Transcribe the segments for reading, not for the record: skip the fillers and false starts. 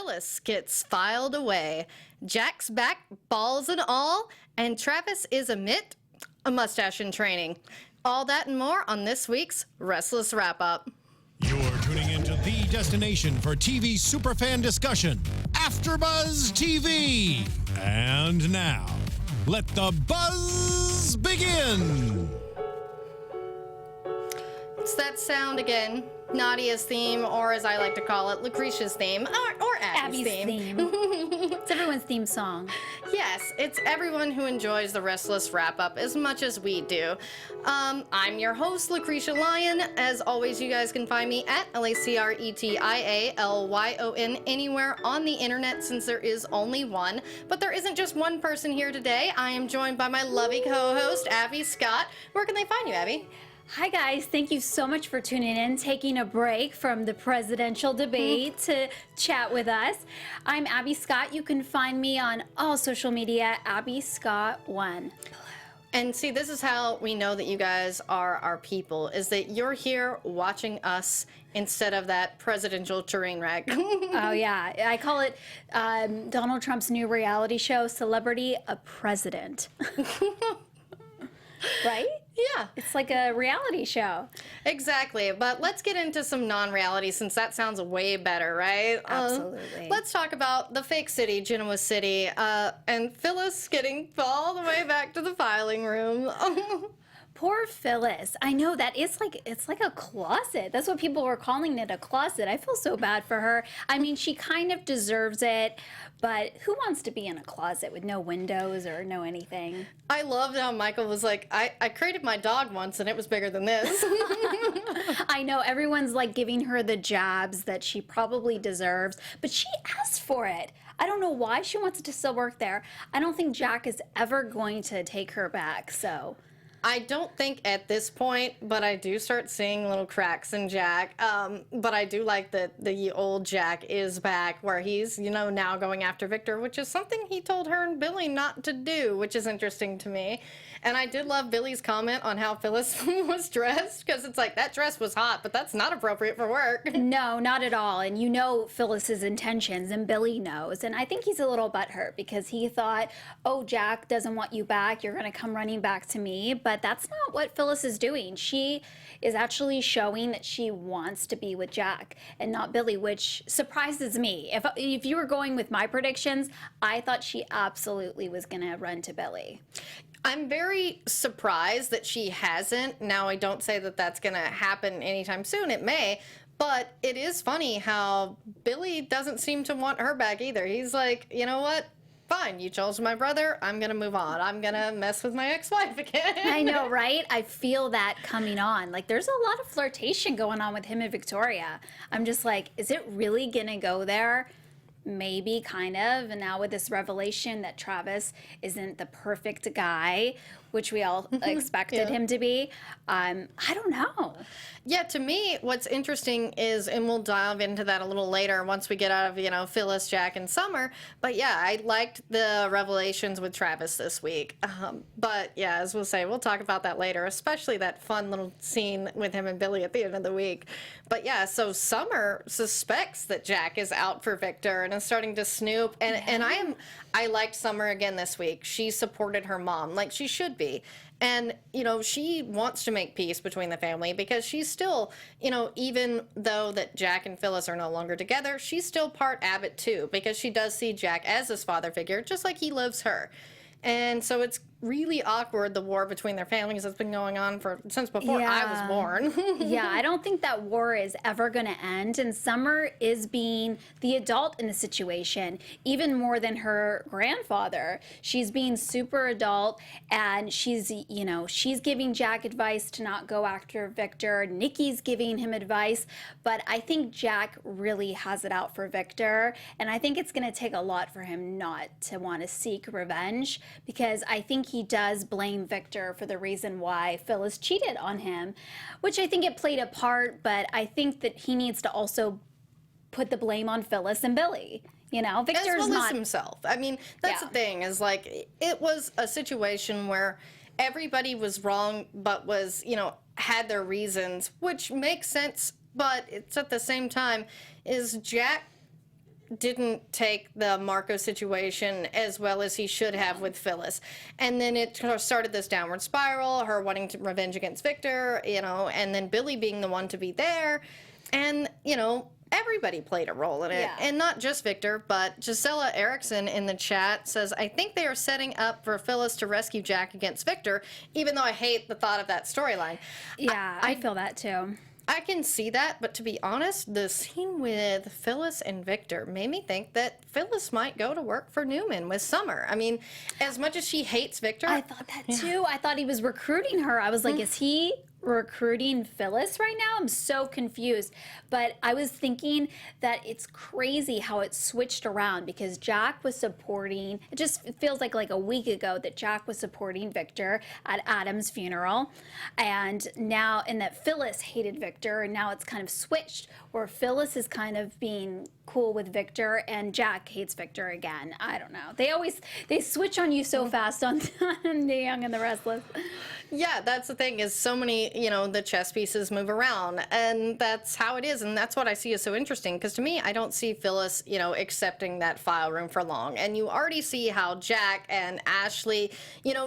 Phyllis gets filed away. Jack's back, balls and all, and Travis is a mustache in training. All that and more on this week's Restless Wrap-Up. You're tuning into the destination for TV superfan discussion, AFTERBUZZ TV. And now, let the buzz begin. It's that sound again. Nadia's theme, or as I like to call it, Lacretia's theme, or Abby's theme. It's everyone's theme song. Yes, it's everyone who enjoys the Restless Wrap-Up as much as we do. I'm your host, Lacretia Lyon. As always, you guys can find me at LACRETIALYON anywhere on the internet, since there is only one. But there isn't just one person here today. I am joined by my lovely co-host, Abby Scott. Where can they find you, Abby? Hi guys, thank you so much for tuning in, taking a break from the presidential debate to chat with us. I'm Abby Scott. You can find me on all social media, Abby Scott 1. And see, this is how we know that you guys are our people, is that you're here watching us instead of that presidential train wreck. Oh yeah, I call it Donald Trump's new reality show, Celebrity a President. Right? Yeah. It's like a reality show. Exactly. But let's get into some non-reality, since that sounds way better, right? Absolutely. Let's talk about the fake city, Genoa City, and Phyllis getting all the way back to the filing room. Poor Phyllis. I know that it's like a closet. That's what people were calling it, a closet. I feel so bad for her. I mean, she kind of deserves it, but who wants to be in a closet with no windows or no anything? I loved how Michael was like, I created my dog once and it was bigger than this. I know, everyone's like giving her the jabs that she probably deserves, but she asked for it. I don't know why she wants to still work there. I don't think Jack is ever going to take her back, so... I don't think at this point, but I do start seeing little cracks in Jack. But I do like that the old Jack is back, where he's, now going after Victor, which is something he told her and Billy not to do, which is interesting to me. And I did love Billy's comment on how Phyllis was dressed, because it's like, that dress was hot, but that's not appropriate for work. No, not at all. And you know Phyllis's intentions, and Billy knows. And I think he's a little butthurt, because he thought, oh, Jack doesn't want you back. You're going to come running back to me. But that's not what Phyllis is doing. She is actually showing that she wants to be with Jack and not Billy, which surprises me. If you were going with my predictions, I thought she absolutely was going to run to Billy. I'm very surprised that she hasn't. Now, I don't say that that's going to happen anytime soon. It may. But it is funny how Billy doesn't seem to want her back either. He's like, you know what? Fine, you chose my brother. I'm going to move on. I'm going to mess with my ex-wife again. I know, right? I feel that coming on. Like, there's a lot of flirtation going on with him and Victoria. I'm just like, is it really going to go there? Maybe, kind of. And now with this revelation that Travis isn't the perfect guy, which we all expected him to be, I don't know. Yeah, to me, what's interesting is, and we'll dive into that a little later once we get out of, Phyllis, Jack, and Summer. But yeah, I liked the revelations with Travis this week. But yeah, as we'll say, we'll talk about that later, especially that fun little scene with him and Billy at the end of the week. But yeah, so Summer suspects that Jack is out for Victor and is starting to snoop. And I liked Summer again this week. She supported her mom like she should be. And, she wants to make peace between the family, because she's still, even though that Jack and Phyllis are no longer together, she's still part Abbott too, because she does see Jack as his father figure, just like he loves her. And so it's really awkward, the war between their families that's been going on since before I was born. Yeah, I don't think that war is ever going to end. And Summer is being the adult in the situation, even more than her grandfather. She's being super adult, and she's giving Jack advice to not go after Victor. Nikki's giving him advice, but I think Jack really has it out for Victor. And I think it's going to take a lot for him not to want to seek revenge, because I think he does blame Victor for the reason why Phyllis cheated on him, which I think it played a part, but I think that he needs to also put the blame on Phyllis and Billy. Victor's as well not as himself. I mean, that's the thing, is like, it was a situation where everybody was wrong, but was, had their reasons, which makes sense, but it's at the same time, is Jack didn't take the Marco situation as well as he should have with Phyllis. And then it started this downward spiral, her wanting to revenge against Victor, and then Billy being the one to be there. And, everybody played a role in it. Yeah. And not just Victor, but Gisela Erickson in the chat says, I think they are setting up for Phyllis to rescue Jack against Victor, even though I hate the thought of that storyline. Yeah, I feel that too. I can see that, but to be honest, the scene with Phyllis and Victor made me think that Phyllis might go to work for Newman with Summer. I mean, as much as she hates Victor. I thought that too. I thought he was recruiting her. I was like, is he recruiting Phyllis right now? I'm so confused. But I was thinking that it's crazy how it switched around because Jack was supporting, it just feels like a week ago that Jack was supporting Victor at Adam's funeral. And that Phyllis hated Victor, and now it's kind of switched where Phyllis is kind of being cool with Victor and Jack hates Victor again. I don't know. They switch on you so fast on The Young and the Restless. Yeah, that's the thing, is so many, the chess pieces move around, and that's how it is, and that's what I see is so interesting, because to me, I don't see Phyllis, accepting that file room for long, and you already see how Jack and Ashley,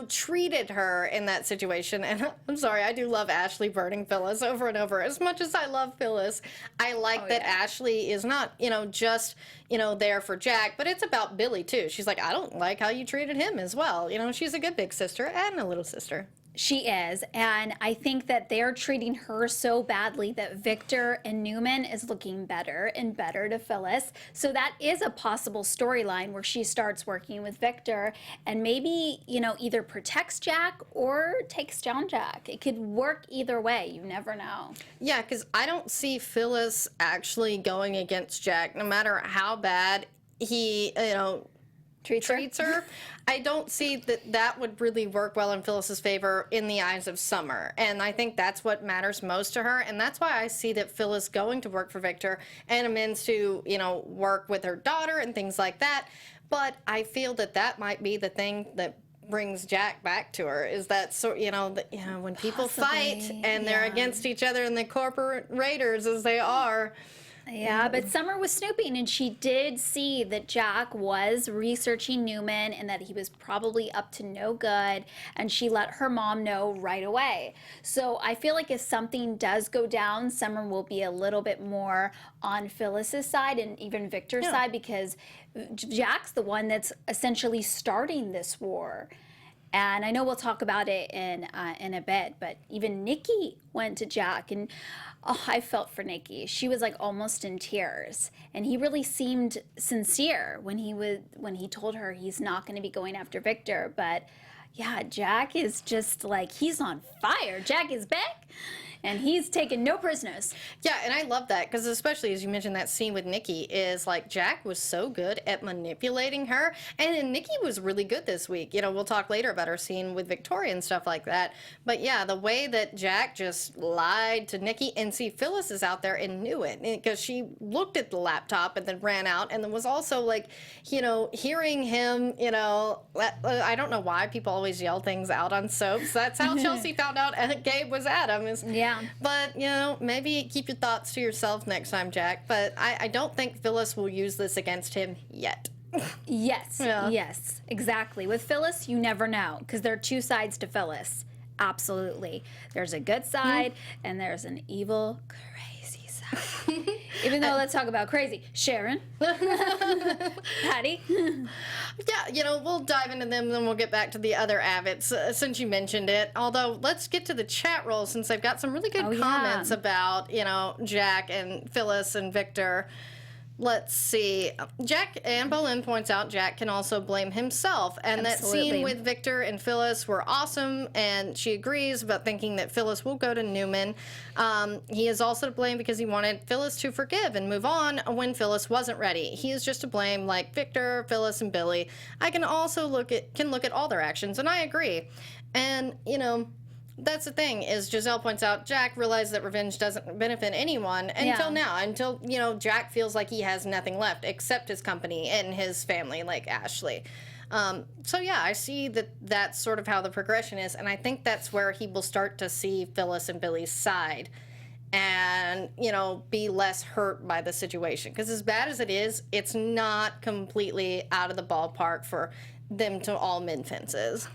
treated her in that situation, and I'm sorry, I do love Ashley burning Phyllis over and over. As much as I love Phyllis, I like that Ashley is not, just, there for Jack, but it's about Billy, too. She's like, I don't like how you treated him as well. She's a good big sister and a little sister. She is, and I think that they're treating her so badly that Victor and Newman is looking better and better to Phyllis. So that is a possible storyline where she starts working with Victor and maybe, either protects Jack or takes down Jack. It could work either way. You never know. Yeah, because I don't see Phyllis actually going against Jack, no matter how bad he, treats her. I don't see that would really work well in Phyllis's favor in the eyes of Summer. And I think that's what matters most to her. And that's why I see that Phyllis going to work for Victor and amends to, work with her daughter and things like that. But I feel that might be the thing that brings Jack back to her, is that when people fight and they're against each other and the corporate raiders as they are. Yeah, but Summer was snooping, and she did see that Jack was researching Newman and that he was probably up to no good, and she let her mom know right away. So I feel like if something does go down, Summer will be a little bit more on Phyllis's side and even Victor's side, because Jack's the one that's essentially starting this war. And I know we'll talk about it in a bit, but even Nikki went to Jack, and I felt for Nikki. She was almost in tears, and he really seemed sincere when he told her he's not going to be going after Victor. But yeah, Jack is just he's on fire. Jack is back. And he's taken no prisoners. Yeah, and I love that, because especially as you mentioned that scene with Nikki, is Jack was so good at manipulating her, and Nikki was really good this week. We'll talk later about her scene with Victoria and stuff like that. But yeah, the way that Jack just lied to Nikki, and see, Phyllis is out there and knew it, because she looked at the laptop and then ran out, and then was also hearing him, I don't know why people always yell things out on soaps. That's how Chelsea found out Gabe was Adam. Yeah. But, maybe keep your thoughts to yourself next time, Jack. But I don't think Phyllis will use this against him yet. Yes. Yeah. Yes, exactly. With Phyllis, you never know, because there are two sides to Phyllis. Absolutely. There's a good side, and there's an evil, crazy side. Even though, let's talk about crazy. Sharon. Patty. Yeah, we'll dive into them, then we'll get back to the other Abbotts, since you mentioned it. Although, let's get to the chat roll, since I've got some really good comments about, Jack and Phyllis and Victor. Let's see. Jack Anne Boleyn points out Jack can also blame himself, and Absolutely. that scene with Victor and Phyllis were awesome, and she agrees about thinking that Phyllis will go to Newman. He is also to blame because he wanted Phyllis to forgive and move on when Phyllis wasn't ready. He is just to blame, like Victor, Phyllis, and Billy. I can also look at all their actions, and I agree. And that's the thing, is Giselle points out Jack realized that revenge doesn't benefit anyone until Jack feels like he has nothing left except his company and his family, like Ashley. So yeah, I see that that's sort of how the progression is, and I think that's where he will start to see Phyllis and Billy's side. and, you know, be less hurt by the situation. Because as bad as it is, it's not completely out of the ballpark for them to all mend fences.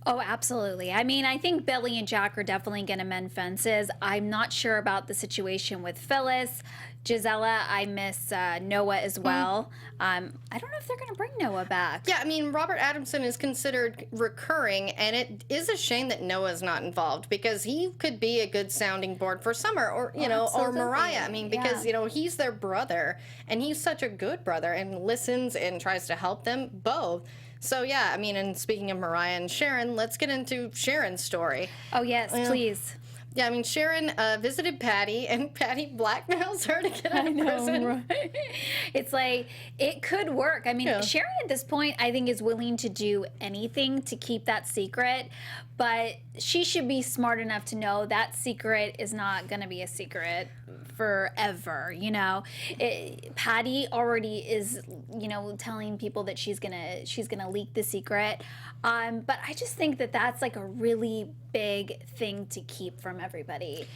Oh, absolutely. I mean, I think Billy and Jack are definitely going to mend fences. I'm not sure about the situation with Phyllis. Gisela, I miss Noah as well. I don't know if they're going to bring Noah back. Yeah, I mean, Robert Adamson is considered recurring, and it is a shame that Noah's not involved, because he could be a good sounding board for Summer, or, you know, or absolutely. Mariah. I mean, because, Yeah. you know, he's their brother, and he's such a good brother and listens and tries to help them both. So, yeah, I mean, and speaking of Mariah and Sharon, let's get into Sharon's story. Oh, yes, please. Yeah, I mean, Sharon visited Patty, and Patty blackmails her to get out of prison. Right? It's like, it could work. I mean, Yeah. Sharon at this point, I think, is willing to do anything to keep that secret, but she should be smart enough to know that secret is not going to be a secret forever, you know. Patty already is, you know, telling people that she's gonna leak the secret, but I just think that that's like a really big thing to keep from everybody.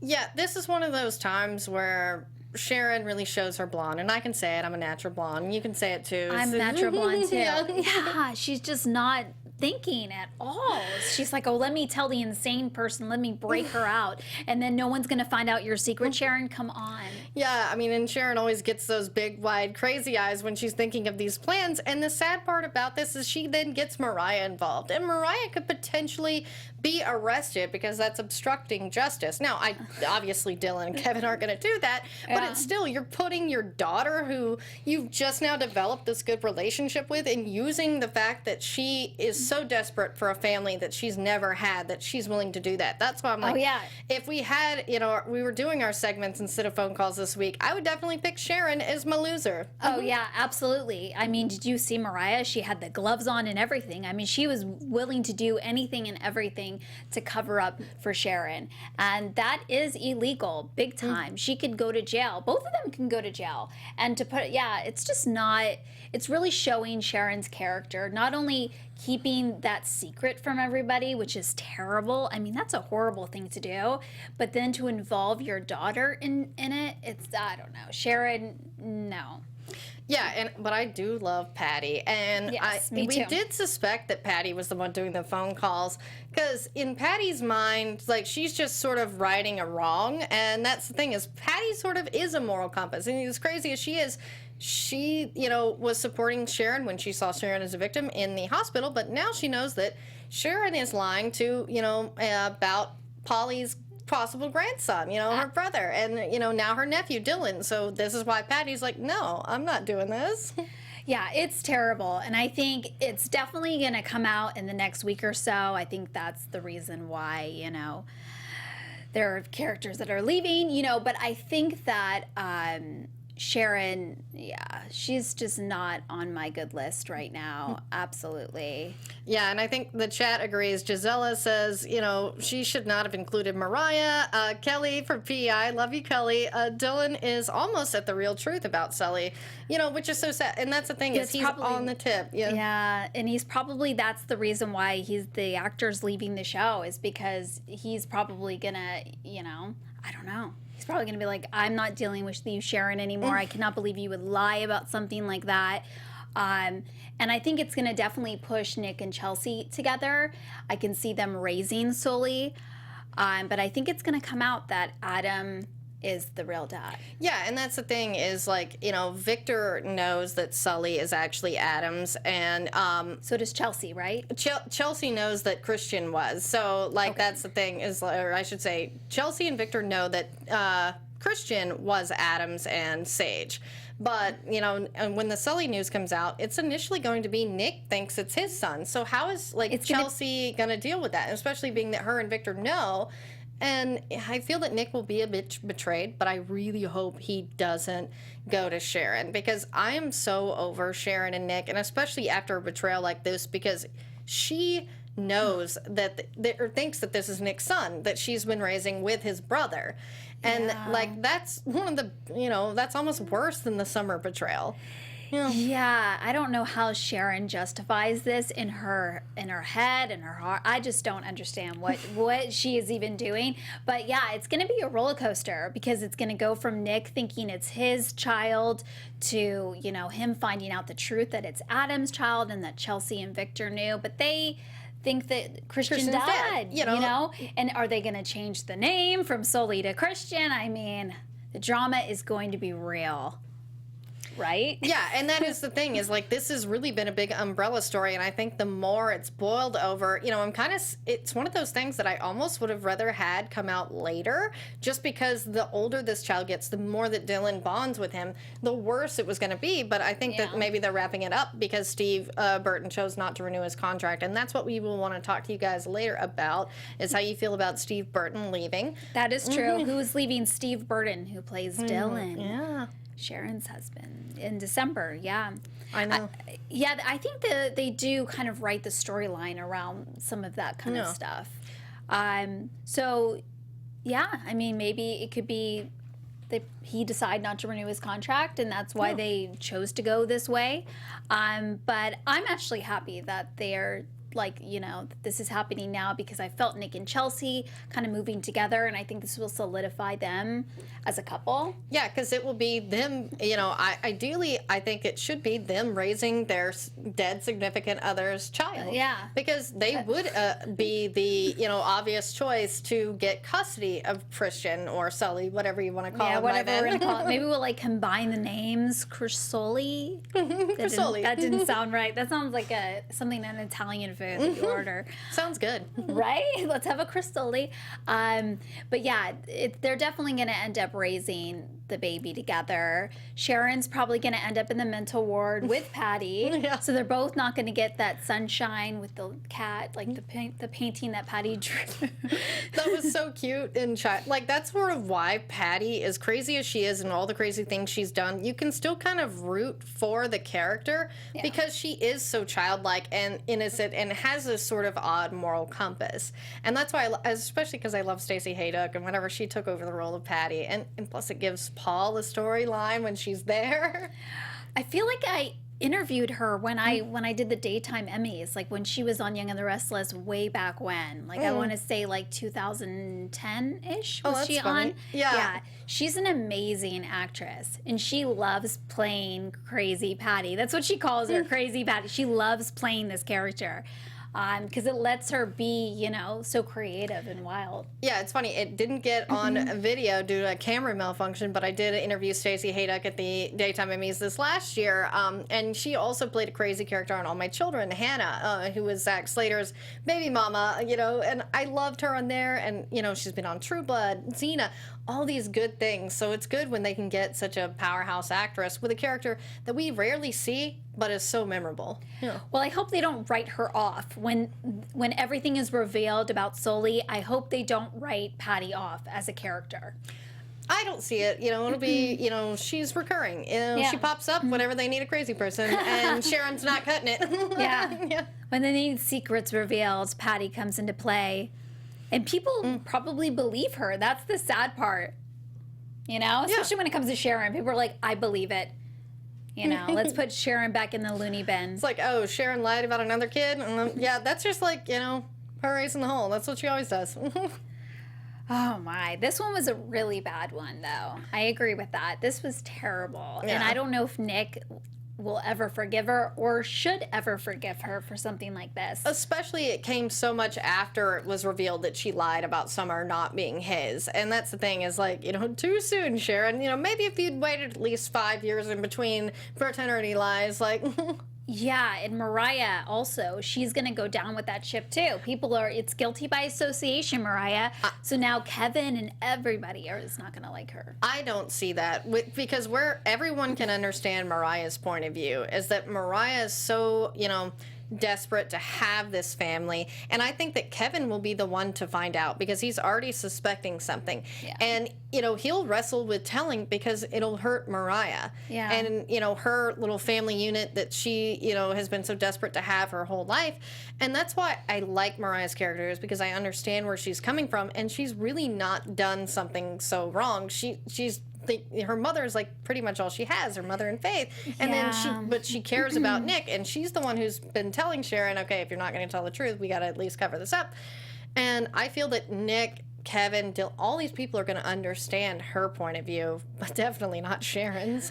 Yeah, this is one of those times where Sharon really shows her blonde, and I can say it, I'm a natural blonde, and you can say it too. I'm a natural blonde too. Yeah. Yeah, she's just not thinking at all. She's like, oh, let me tell the insane person, let me break her out, and then no one's gonna find out your secret. Sharon, come on. Yeah, I mean, and Sharon always gets those big, wide, crazy eyes when she's thinking of these plans, and the sad part about this is she then gets Mariah involved, and Mariah could potentially be arrested because that's obstructing justice. Now, obviously Dylan and Kevin aren't going to do that, but Yeah. it's still, you're putting your daughter, who you've just now developed this good relationship with, and using the fact that she is so desperate for a family that she's never had, that she's willing to do that. That's why I'm like, yeah. if we had, you know, we were doing our segments instead of phone calls this week, I would definitely pick Sharon as my loser. Oh, yeah, absolutely. I mean, did you see Mariah? She had the gloves on and everything. I mean, she was willing to do anything and everything to cover up for Sharon. And that is illegal, big time. She could go to jail. Both of them can go to jail. And to put, yeah, it's just not, it's really showing Sharon's character, not only keeping that secret from everybody, which is terrible. I mean, that's a horrible thing to do. But then to involve your daughter in it, it's, I don't know. Sharon, no. Yeah, but I do love Patty, and Yes, me we too. did suspect that Patty was the one doing the phone calls, because in Patty's mind, like, she's just sort of righting a wrong, and that's the thing, is Patty sort of is a moral compass, and as crazy as she is, she, you know, was supporting Sharon when she saw Sharon as a victim in the hospital, but now she knows that Sharon is lying to, you know, about Polly's possible grandson, you know, her brother, and, you know, now her nephew Dylan. So this is why Patty's like, no, I'm not doing this. Yeah, it's terrible. And I think it's definitely going to come out in the next week or so. I think that's the reason why, you know, there are characters that are leaving, you know, but I think that Sharon, yeah, she's just not on my good list right now. Absolutely. Yeah, and I think the chat agrees. Gisela says, you know, she should not have included Mariah. Kelly from PI, love you, Kelly. Dylan is almost at the real truth about Sully, you know, which is so sad. And that's the thing, is he's on the tip. Yeah, and he's probably, that's the reason why the actor's leaving the show, is because he's probably gonna, you know, I don't know. He's probably going to be like, I'm not dealing with you, Sharon, anymore. I cannot believe you would lie about something like that. And I think it's going to definitely push Nick and Chelsea together. I can see them raising Sully. But I think it's going to come out that Adam is the real dad. Yeah, and that's the thing, is, like, you know, Victor knows that Sully is actually Adam's, and So does Chelsea, right? Chelsea knows that Christian was. So, like, that's the thing, is, or I should say, Chelsea and Victor know that Christian was Adams and Sage. But, you know, and when the Sully news comes out, it's initially going to be Nick thinks it's his son. So how is, like, Chelsea going to deal with that? Especially being that her and Victor know. And I feel that Nick will be a bit betrayed, but I really hope he doesn't go to Sharon, because I am so over Sharon and Nick, and especially after a betrayal like this, because she knows that, or thinks that this is Nick's son that she's been raising with his brother. And, like, that's one of the, you know, that's almost worse than the Summer betrayal. Yeah, I don't know how Sharon justifies this in her head and her heart. I just don't understand what she is even doing. But yeah, it's going to be a roller coaster because it's going to go from Nick thinking it's his child to, you know, him finding out the truth that it's Adam's child and that Chelsea and Victor knew, but they think that Christian died, you know? And are they going to change the name from Sully to Christian? I mean, the drama is going to be real. Right? Yeah, and that is the thing, is like, this has really been a big umbrella story, and I think the more it's boiled over, you know, it's one of those things that I almost would have rather had come out later, just because the older this child gets, the more that Dylan bonds with him, the worse it was going to be. But I think that maybe they're wrapping it up because Steve Burton chose not to renew his contract, and that's what we will want to talk to you guys later about, is how you feel about Steve Burton leaving. That is true. Who's leaving? Steve Burton, who plays Dylan. Yeah. Sharon's husband in December. Yeah. I know. I think that they do kind of write the storyline around some of that kind of stuff. So, yeah, I mean, maybe it could be that he decided not to renew his contract, and that's why they chose to go this way. But I'm actually happy that they're, like, you know, this is happening now, because I felt Nick and Chelsea kind of moving together, and I think this will solidify them as a couple. Yeah, because it will be them, you know, ideally, I think it should be them raising their dead significant other's child. Yeah. Because they would be the, you know, obvious choice to get custody of Christian or Sully, whatever you want to call him. Whatever we're going to call it. Maybe we'll, like, combine the names. Crisoli? That didn't sound right. That sounds like something an Italian food that you order. Sounds good. Right? Let's have a Cristoli. But yeah, they're definitely going to end up raising the baby together. Sharon's probably going to end up in the mental ward with Patty. Yeah. So they're both not going to get that sunshine with the cat, like the painting that Patty drew. That was so cute and like, that's sort of why Patty, as crazy as she is and all the crazy things she's done, you can still kind of root for the character because she is so childlike and innocent and has this sort of odd moral compass. And that's why, especially because I love Stacey Haydock, and whenever she took over the role of Patty, and plus it gives Paul a storyline when she's there. I feel like I interviewed her when I did the daytime Emmys, like when she was on Young and the Restless way back when. Like I want to say like 2010-ish was she funny. on? Yeah. She's an amazing actress, and she loves playing Crazy Patty. That's what she calls her, Crazy Patty. She loves playing this character. Because it lets her be, you know, so creative and wild. Yeah, it's funny. It didn't get on video due to a camera malfunction, but I did interview Stacey Haydock at the Daytime Emmys this last year, and she also played a crazy character on All My Children, Hannah, who was Zach Slater's baby mama, you know, and I loved her on there, and, you know, she's been on True Blood, Xena, all these good things. So it's good when they can get such a powerhouse actress with a character that we rarely see, but is so memorable. Yeah. Well, I hope they don't write her off. When everything is revealed about Sully, I hope they don't write Patty off as a character. I don't see it. You know, it'll be, you know, she's recurring. You know, she pops up whenever they need a crazy person, and Sharon's not cutting it. Yeah. When they need secrets revealed, Patty comes into play. And people probably believe her. That's the sad part. You know? Especially when it comes to Sharon. People are like, I believe it. You know, let's put Sharon back in the loony bin. It's like, oh, Sharon lied about another kid? Yeah, that's just like, you know, her raising the hole. That's what she always does. Oh, my. This one was a really bad one, though. I agree with that. This was terrible. Yeah. And I don't know if Nick will ever forgive her or should ever forgive her for something like this. Especially it came so much after it was revealed that she lied about Summer not being his. And that's the thing, is like, you know, too soon, Sharon. You know, maybe if you'd waited at least 5 years in between paternity lies, like... Yeah, and Mariah also, she's going to go down with that ship too. It's guilty by association, Mariah. So now Kevin and everybody is not going to like her. I don't see that, because where everyone can understand Mariah's point of view is that Mariah is so, you know, desperate to have this family, and I think that Kevin will be the one to find out, because he's already suspecting something. And you know, he'll wrestle with telling because it'll hurt Mariah and, you know, her little family unit that she, you know, has been so desperate to have her whole life. And that's why I like Mariah's character, is because I understand where she's coming from, and she's really not done something so wrong. She's her mother is like pretty much all she has, her mother and Faith. And then she cares about Nick, and she's the one who's been telling Sharon, okay, if you're not going to tell the truth, we got to at least cover this up. And I feel that Nick, Kevin, all these people are going to understand her point of view, but definitely not Sharon's.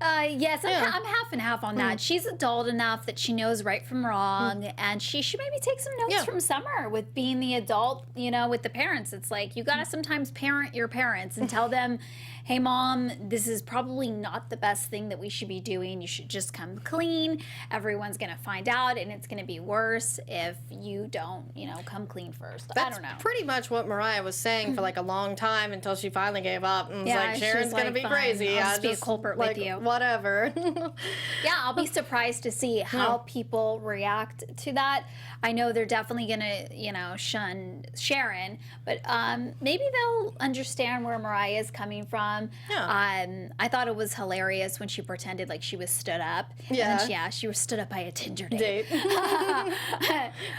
Yes, I'm half and half on that. She's adult enough that she knows right from wrong, and she should maybe take some notes from Summer with being the adult, with the parents. It's like, you got to sometimes parent your parents and tell them, hey, Mom, this is probably not the best thing that we should be doing. You should just come clean. Everyone's going to find out, and it's going to be worse if you don't, come clean first. I don't know. That's pretty much what Mariah was saying for like a long time until she finally gave up and was like, Sharon's going to be crazy. I'll just be a culprit with you. Whatever. Yeah, I'll be surprised to see how people react to that. I know they're definitely going to, shun Sharon, but maybe they'll understand where Mariah is coming from. Yeah. I thought it was hilarious when she pretended like she was stood up. Yeah. And then she was stood up by a Tinder date.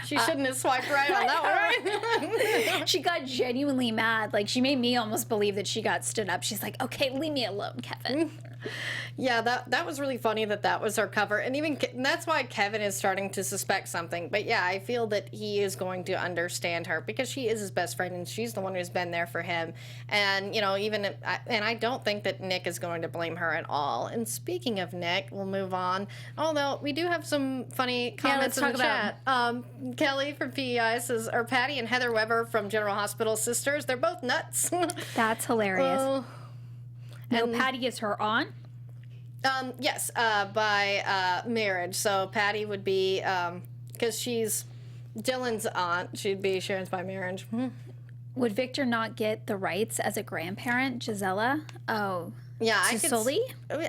She shouldn't have swiped right on that one, right? She got genuinely mad. Like, she made me almost believe that she got stood up. She's like, okay, leave me alone, Kevin. Yeah, that was really funny that was her cover. And that's why Kevin is starting to suspect something. But yeah, I feel that he is going to understand her because she is his best friend and she's the one who's been there for him. And, I don't think that Nick is going to blame her at all. And speaking of Nick, we'll move on. Although we do have some funny comments in the chat. Kelly from PEI says, are Patty and Heather Weber from General Hospital sisters? They're both nuts. That's hilarious. No, Patty is her aunt? Yes, by marriage. So Patty would be, because she's Dylan's aunt, she'd be Sharon's by marriage. Would Victor not get the rights as a grandparent, Gisela? Oh. Yeah,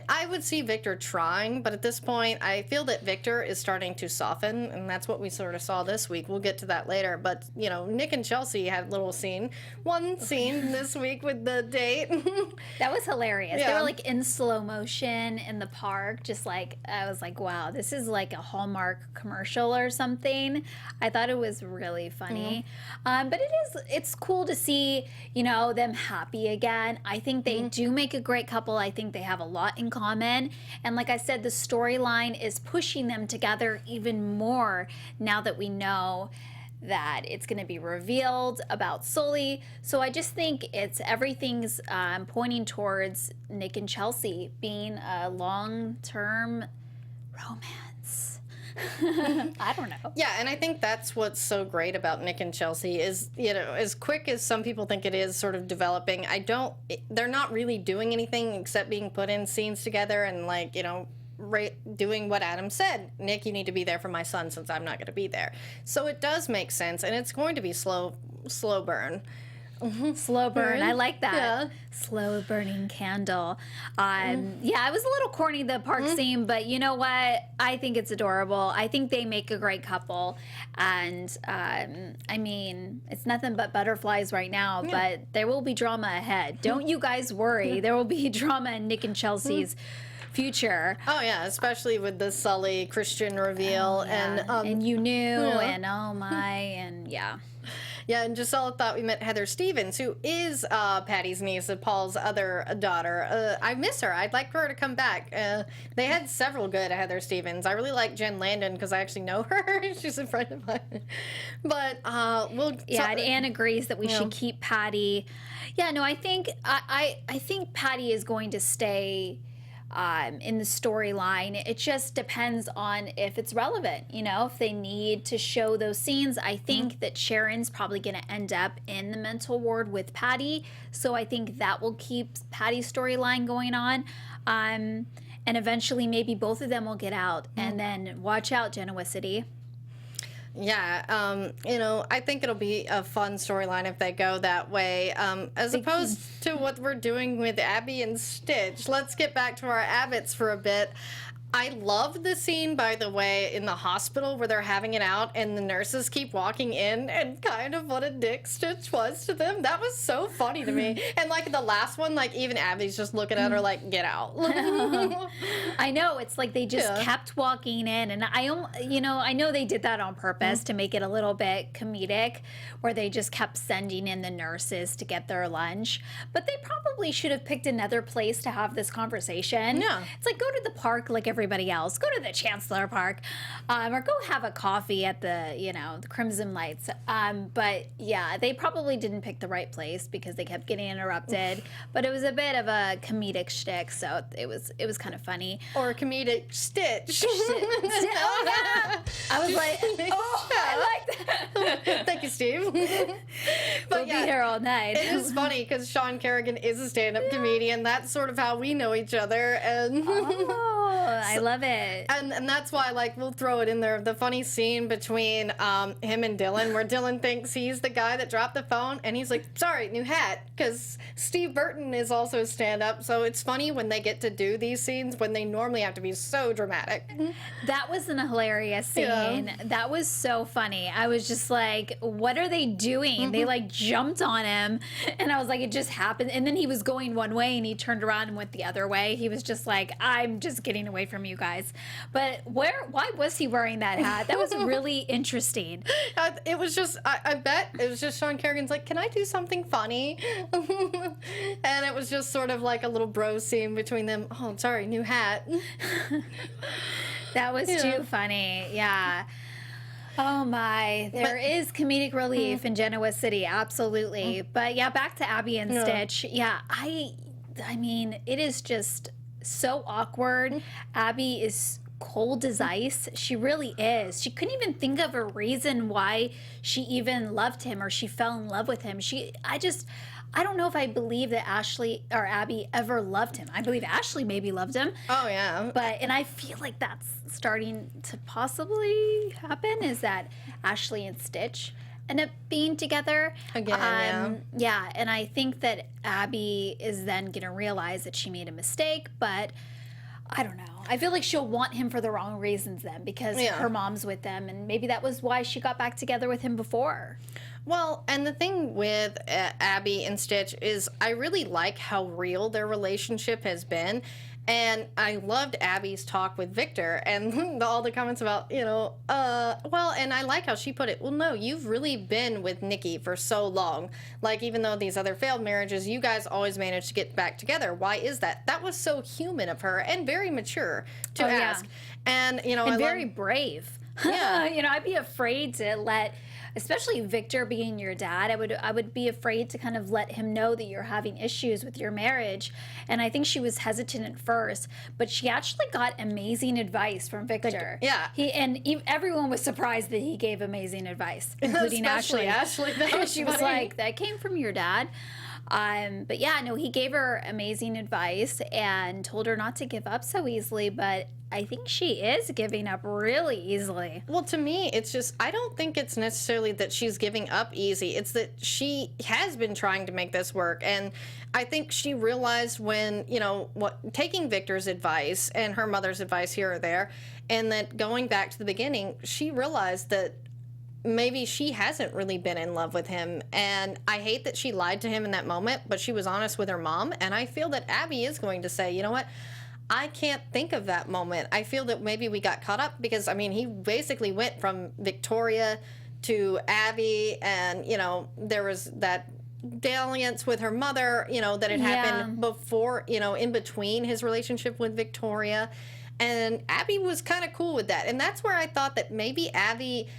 I would see Victor trying, but at this point, I feel that Victor is starting to soften, and that's what we sort of saw this week. We'll get to that later, but, Nick and Chelsea had a little one scene this week with the date. That was hilarious. Yeah. They were, like, in slow motion in the park, just like, I was like, wow, this is like a Hallmark commercial or something. I thought it was really funny. But it's cool to see, them happy again. I think they do make a great couple. I think they have a lot in common. And like I said, the storyline is pushing them together even more now that we know that it's going to be revealed about Sully. So I just think everything's pointing towards Nick and Chelsea being a long-term romance. I don't know. Yeah, and I think that's what's so great about Nick and Chelsea is, as quick as some people think it is sort of developing, they're not really doing anything except being put in scenes together and doing what Adam said. Nick, you need to be there for my son since I'm not going to be there. So it does make sense, and it's going to be slow burn. Slow burn. I like that. Yeah. Slow burning candle. Yeah, it was a little corny, the park scene, but you know what? I think it's adorable. I think they make a great couple. And it's nothing but butterflies right now, but there will be drama ahead. Don't you guys worry. There will be drama in Nick and Chelsea's future. Oh yeah, especially with the Sully Christian reveal and you knew and oh my and yeah. Yeah, and Gisela thought we met Heather Stevens, who is Patty's niece, Paul's other daughter. I miss her. I'd like for her to come back. They had several good Heather Stevens. I really like Jen Landon because I actually know her. She's a friend of mine. But and Anne agrees that we should keep Patty. Yeah, no, I think Patty is going to stay in the storyline. It just depends on if it's relevant, if they need to show those scenes. I think that Sharon's probably going to end up in the mental ward with Patty, so I think that will keep Patty's storyline going on. And eventually maybe both of them will get out, and then watch out, Genoa City. Yeah, I think it'll be a fun storyline if they go that way, as opposed to what we're doing with Abbey and Stitch. Let's get back to our Abbotts for a bit. I love the scene, by the way, in the hospital where they're having it out and the nurses keep walking in and kind of what a dick Stitch was to them. That was so funny to me. And like the last one, like even Abby's just looking at her like, get out. I know, it's like they just kept walking in, and I know they did that on purpose to make it a little bit comedic, where they just kept sending in the nurses to get their lunch. But they probably should have picked another place to have this conversation. Yeah. It's like, go to the park like everybody else. Go to the Chancellor Park, or go have a coffee at the the Crimson Lights. But yeah, they probably didn't pick the right place because they kept getting interrupted. But it was a bit of a comedic shtick, so it was kind of funny. Or a comedic Stitch. Oh yeah, I was like, oh, I like that. Thank you, Steve. We'll be here all night. It is funny because Sean Kerrigan is a stand-up comedian. That's sort of how we know each other, and I love it. and that's why, like, we'll throw it in there. The funny scene between him and Dylan, where Dylan thinks he's the guy that dropped the phone, and he's like, "Sorry, new hat," because Steve Burton is also stand-up. So it's funny when they get to do these scenes when they normally have to be so dramatic. That was a hilarious scene. Yeah. That was so funny. I was just like, what are they doing? They like jumped on him, and I was like, it just happened. And then he was going one way and he turned around and went the other way. He was just like, I'm just getting away from you guys. But why was he wearing that hat? That was really interesting. It was just, I bet it was just Sean Kerrigan's like, can I do something funny? And it was just sort of like a little bro scene between them. Oh, sorry, new hat. That was too funny. Yeah. Oh my, there is comedic relief in Genoa City, absolutely. But yeah, back to Abbey and Stitch. Yeah, I mean, it is just so awkward. Abbey is cold as ice. She really is. She couldn't even think of a reason why she even loved him or she fell in love with him. I don't know if I believe that Ashley or Abbey ever loved him. I believe Ashley maybe loved him. Oh, yeah. And I feel like that's starting to possibly happen, is that Ashley and Stitch end up being together. Again, yeah, and I think that Abbey is then going to realize that she made a mistake, but I don't know. I feel like she'll want him for the wrong reasons then, because her mom's with them, and maybe that was why she got back together with him before. Well, and the thing with Abbey and Stitch is I really like how real their relationship has been. And I loved Abby's talk with Victor and all the comments about, well, and I like how she put it, well, no, you've really been with Nikki for so long. Like, even though these other failed marriages, you guys always managed to get back together. Why is that? That was so human of her and very mature to ask. Yeah. And, And very brave. Yeah. I'd be afraid to let, especially Victor being your dad, I would be afraid to kind of let him know that you're having issues with your marriage. And I think she was hesitant at first, but she actually got amazing advice from Victor. Yeah. Everyone was surprised that he gave amazing advice, including Especially Ashley. That She was funny. like, that came from your dad. But yeah, no, he gave her amazing advice and told her not to give up so easily, but I think she is giving up really easily. Well, to me, it's just, I don't think it's necessarily that she's giving up easy. It's that she has been trying to make this work. And I think she realized when, taking Victor's advice and her mother's advice here or there, and that going back to the beginning, she realized that maybe she hasn't really been in love with him. And I hate that she lied to him in that moment, but she was honest with her mom. And I feel that Abbey is going to say, you know what? I can't think of that moment. I feel that maybe we got caught up because, he basically went from Victoria to Abbey, and, there was that dalliance with her mother, that had happened before, in between his relationship with Victoria. And Abbey was kind of cool with that. And that's where I thought that maybe Abbey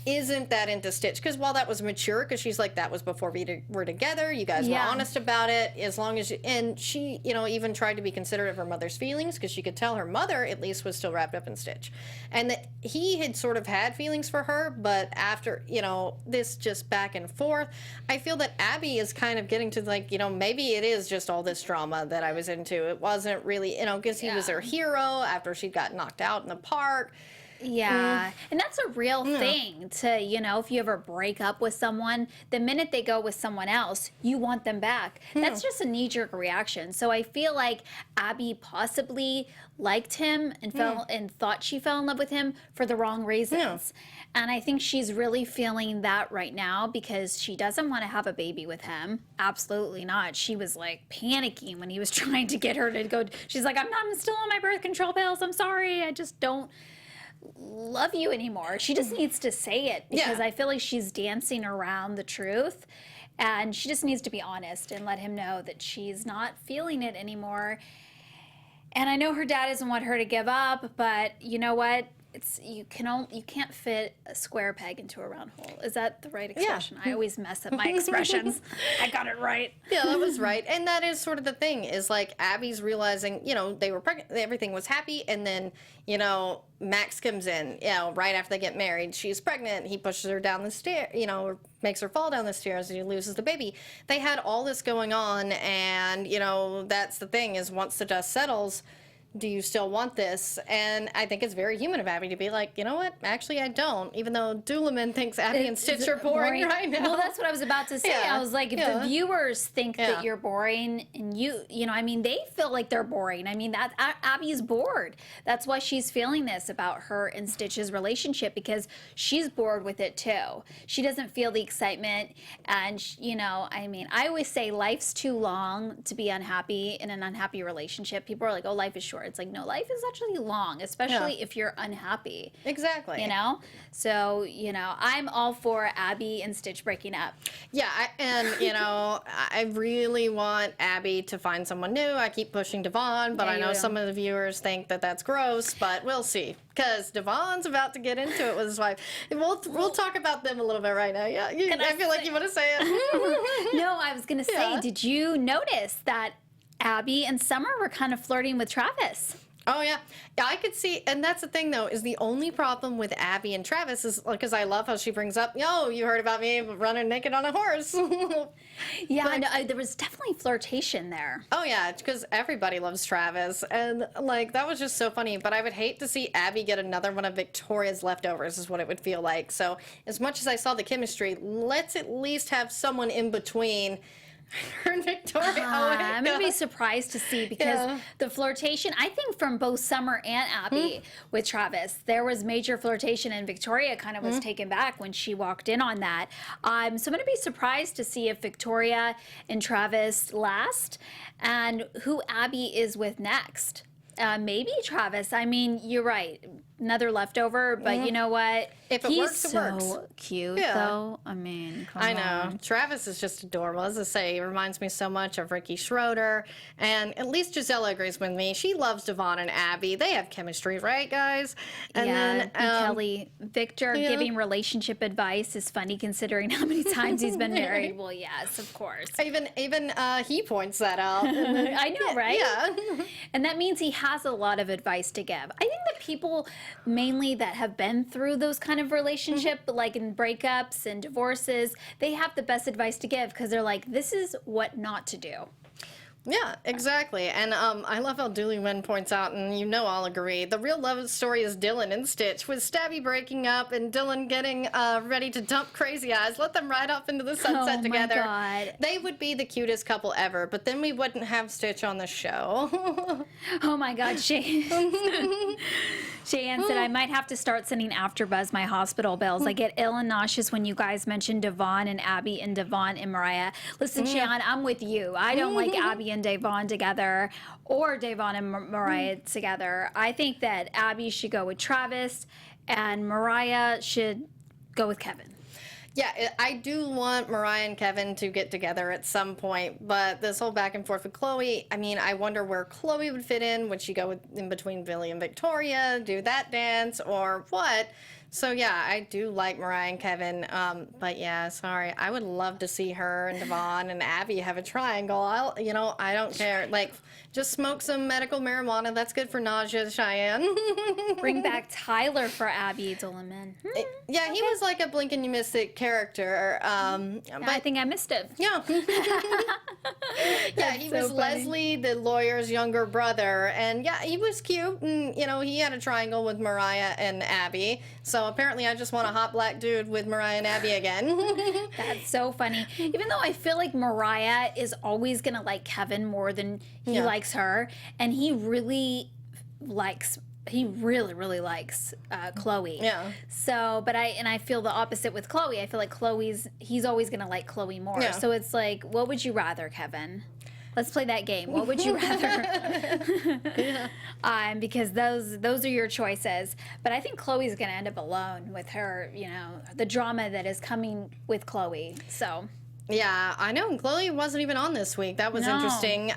isn't that into Stitch, because while that was mature, because she's like, that was before we were together, you guys were honest about it, as long as and she even tried to be considerate of her mother's feelings, because she could tell her mother at least was still wrapped up in Stitch, and that he had sort of had feelings for her, but after this just back and forth, I feel that Abbey is kind of getting to maybe it is just all this drama that I was into. It wasn't really because he was her hero after she got knocked out in the park. Yeah. And that's a real thing to, if you ever break up with someone, the minute they go with someone else, you want them back. That's just a knee-jerk reaction. So I feel like Abbey possibly liked him and thought she fell in love with him for the wrong reasons. And I think she's really feeling that right now because she doesn't want to have a baby with him. Absolutely not. She was like panicking when he was trying to get her to go. She's like, I'm still on my birth control pills. I'm sorry. I just don't love you anymore. She just needs to say it because I feel like she's dancing around the truth. And she just needs to be honest and let him know that she's not feeling it anymore. And I know her dad doesn't want her to give up, but you know what? You can't fit a square peg into a round hole. Is that the right expression? I always mess up my expressions. I got it right. Yeah, that was right. And that is sort of the thing is like Abby's realizing, they were pregnant, everything was happy. And then, Max comes in, right after they get married. She's pregnant. He pushes her down the stairs, or makes her fall down the stairs and he loses the baby. They had all this going on. And, that's the thing is once the dust settles, do you still want this? And I think it's very human of Abbey to be like, you know what? Actually, I don't. Even though Newman thinks Abbey and Stitch are boring right now. Well, that's what I was about to say. I was like, if the viewers think that you're boring and they feel like they're boring. I mean, Abby's bored. That's why she's feeling this about her and Stitch's relationship because she's bored with it too. She doesn't feel the excitement. And, I always say life's too long to be unhappy in an unhappy relationship. People are like, oh, life is short. It's like, no, life is actually long, especially if you're unhappy. Exactly. So, I'm all for Abbey and Stitch breaking up. Yeah, I really want Abbey to find someone new. I keep pushing Devon, but I know some of the viewers think that that's gross, but we'll see. Because Devon's about to get into it with his wife. And we'll talk about them a little bit right now. Yeah, I feel like you want to say it. No, I was going to say, did you notice that Abbey and Summer were kind of flirting with Travis? Oh, yeah. I could see, and that's the thing, though, is the only problem with Abbey and Travis is, because I love how she brings up, you heard about me running naked on a horse. Yeah, there was definitely flirtation there. Oh, yeah, because everybody loves Travis, and, that was just so funny, but I would hate to see Abbey get another one of Victoria's leftovers, is what it would feel like. So, as much as I saw the chemistry, let's at least have someone in between her and Victoria. I'm going to be surprised to see because the flirtation, I think from both Summer and Abbey with Travis, there was major flirtation and Victoria kind of was taken back when she walked in on that. So I'm going to be surprised to see if Victoria and Travis last and who Abbey is with next. Maybe Travis. I mean, you're right. Another leftover, but you know what? If it works, it works. He's so cute, though. I mean, come on. I know. Travis is just adorable. As I say, he reminds me so much of Ricky Schroeder. And at least Gisela agrees with me. She loves Devon and Abbey. They have chemistry, right, guys? And then Kelly, Victor giving relationship advice is funny considering how many times he's been married. Well, yes, of course. Even he points that out. I know, right? Yeah. And that means he has a lot of advice to give. I think that people mainly that have been through those kind of relationship, like in breakups and divorces, they have the best advice to give because they're like, this is what not to do. Yeah, exactly. And I love how Dooley Wynn points out, and I'll agree, the real love story is Dylan and Stitch, with Stabby breaking up and Dylan getting ready to dump Crazy Eyes, let them ride off into the sunset together. Oh my God. They would be the cutest couple ever, but then we wouldn't have Stitch on the show. Oh my God, Cheyenne. Cheyenne said, I might have to start sending AfterBuzz my hospital bills. I get ill and nauseous when you guys mention Devon and Abbey and Devon and Mariah. Listen, Cheyenne, I'm with you. I don't like Abbey and Devon together or Devon and Mariah together. I think that Abbey should go with Travis and Mariah should go with Kevin. Yeah, I do want Mariah and Kevin to get together at some point, but this whole back and forth with Chloe, I mean, I wonder where Chloe would fit in. Would she go in between Billy and Victoria, do that dance, or what? So, yeah, I do like Mariah and Kevin, but yeah, sorry. I would love to see her and Devon and Abbey have a triangle. I don't care. Just smoke some medical marijuana. That's good for nausea, Cheyenne. Bring back Tyler for Abbey Dillman. Yeah, he was like a blink and you miss it character. But I think I missed it. Yeah. Yeah, he he was funny. Leslie, the lawyer's younger brother, and yeah, he was cute, and he had a triangle with Mariah and Abbey. So apparently, I just want a hot black dude with Mariah and Abbey again. That's so funny. Even though I feel like Mariah is always gonna like Kevin more than he likes her, and he really likes Chloe. Yeah. So, but I feel the opposite with Chloe. I feel like he's always gonna like Chloe more. Yeah. So it's like, what would you rather, Kevin? Let's play that game. What would you rather? Because those are your choices. But I think Chloe's gonna end up alone with her. The drama that is coming with Chloe. So. Yeah, I know. Chloe wasn't even on this week. That was interesting.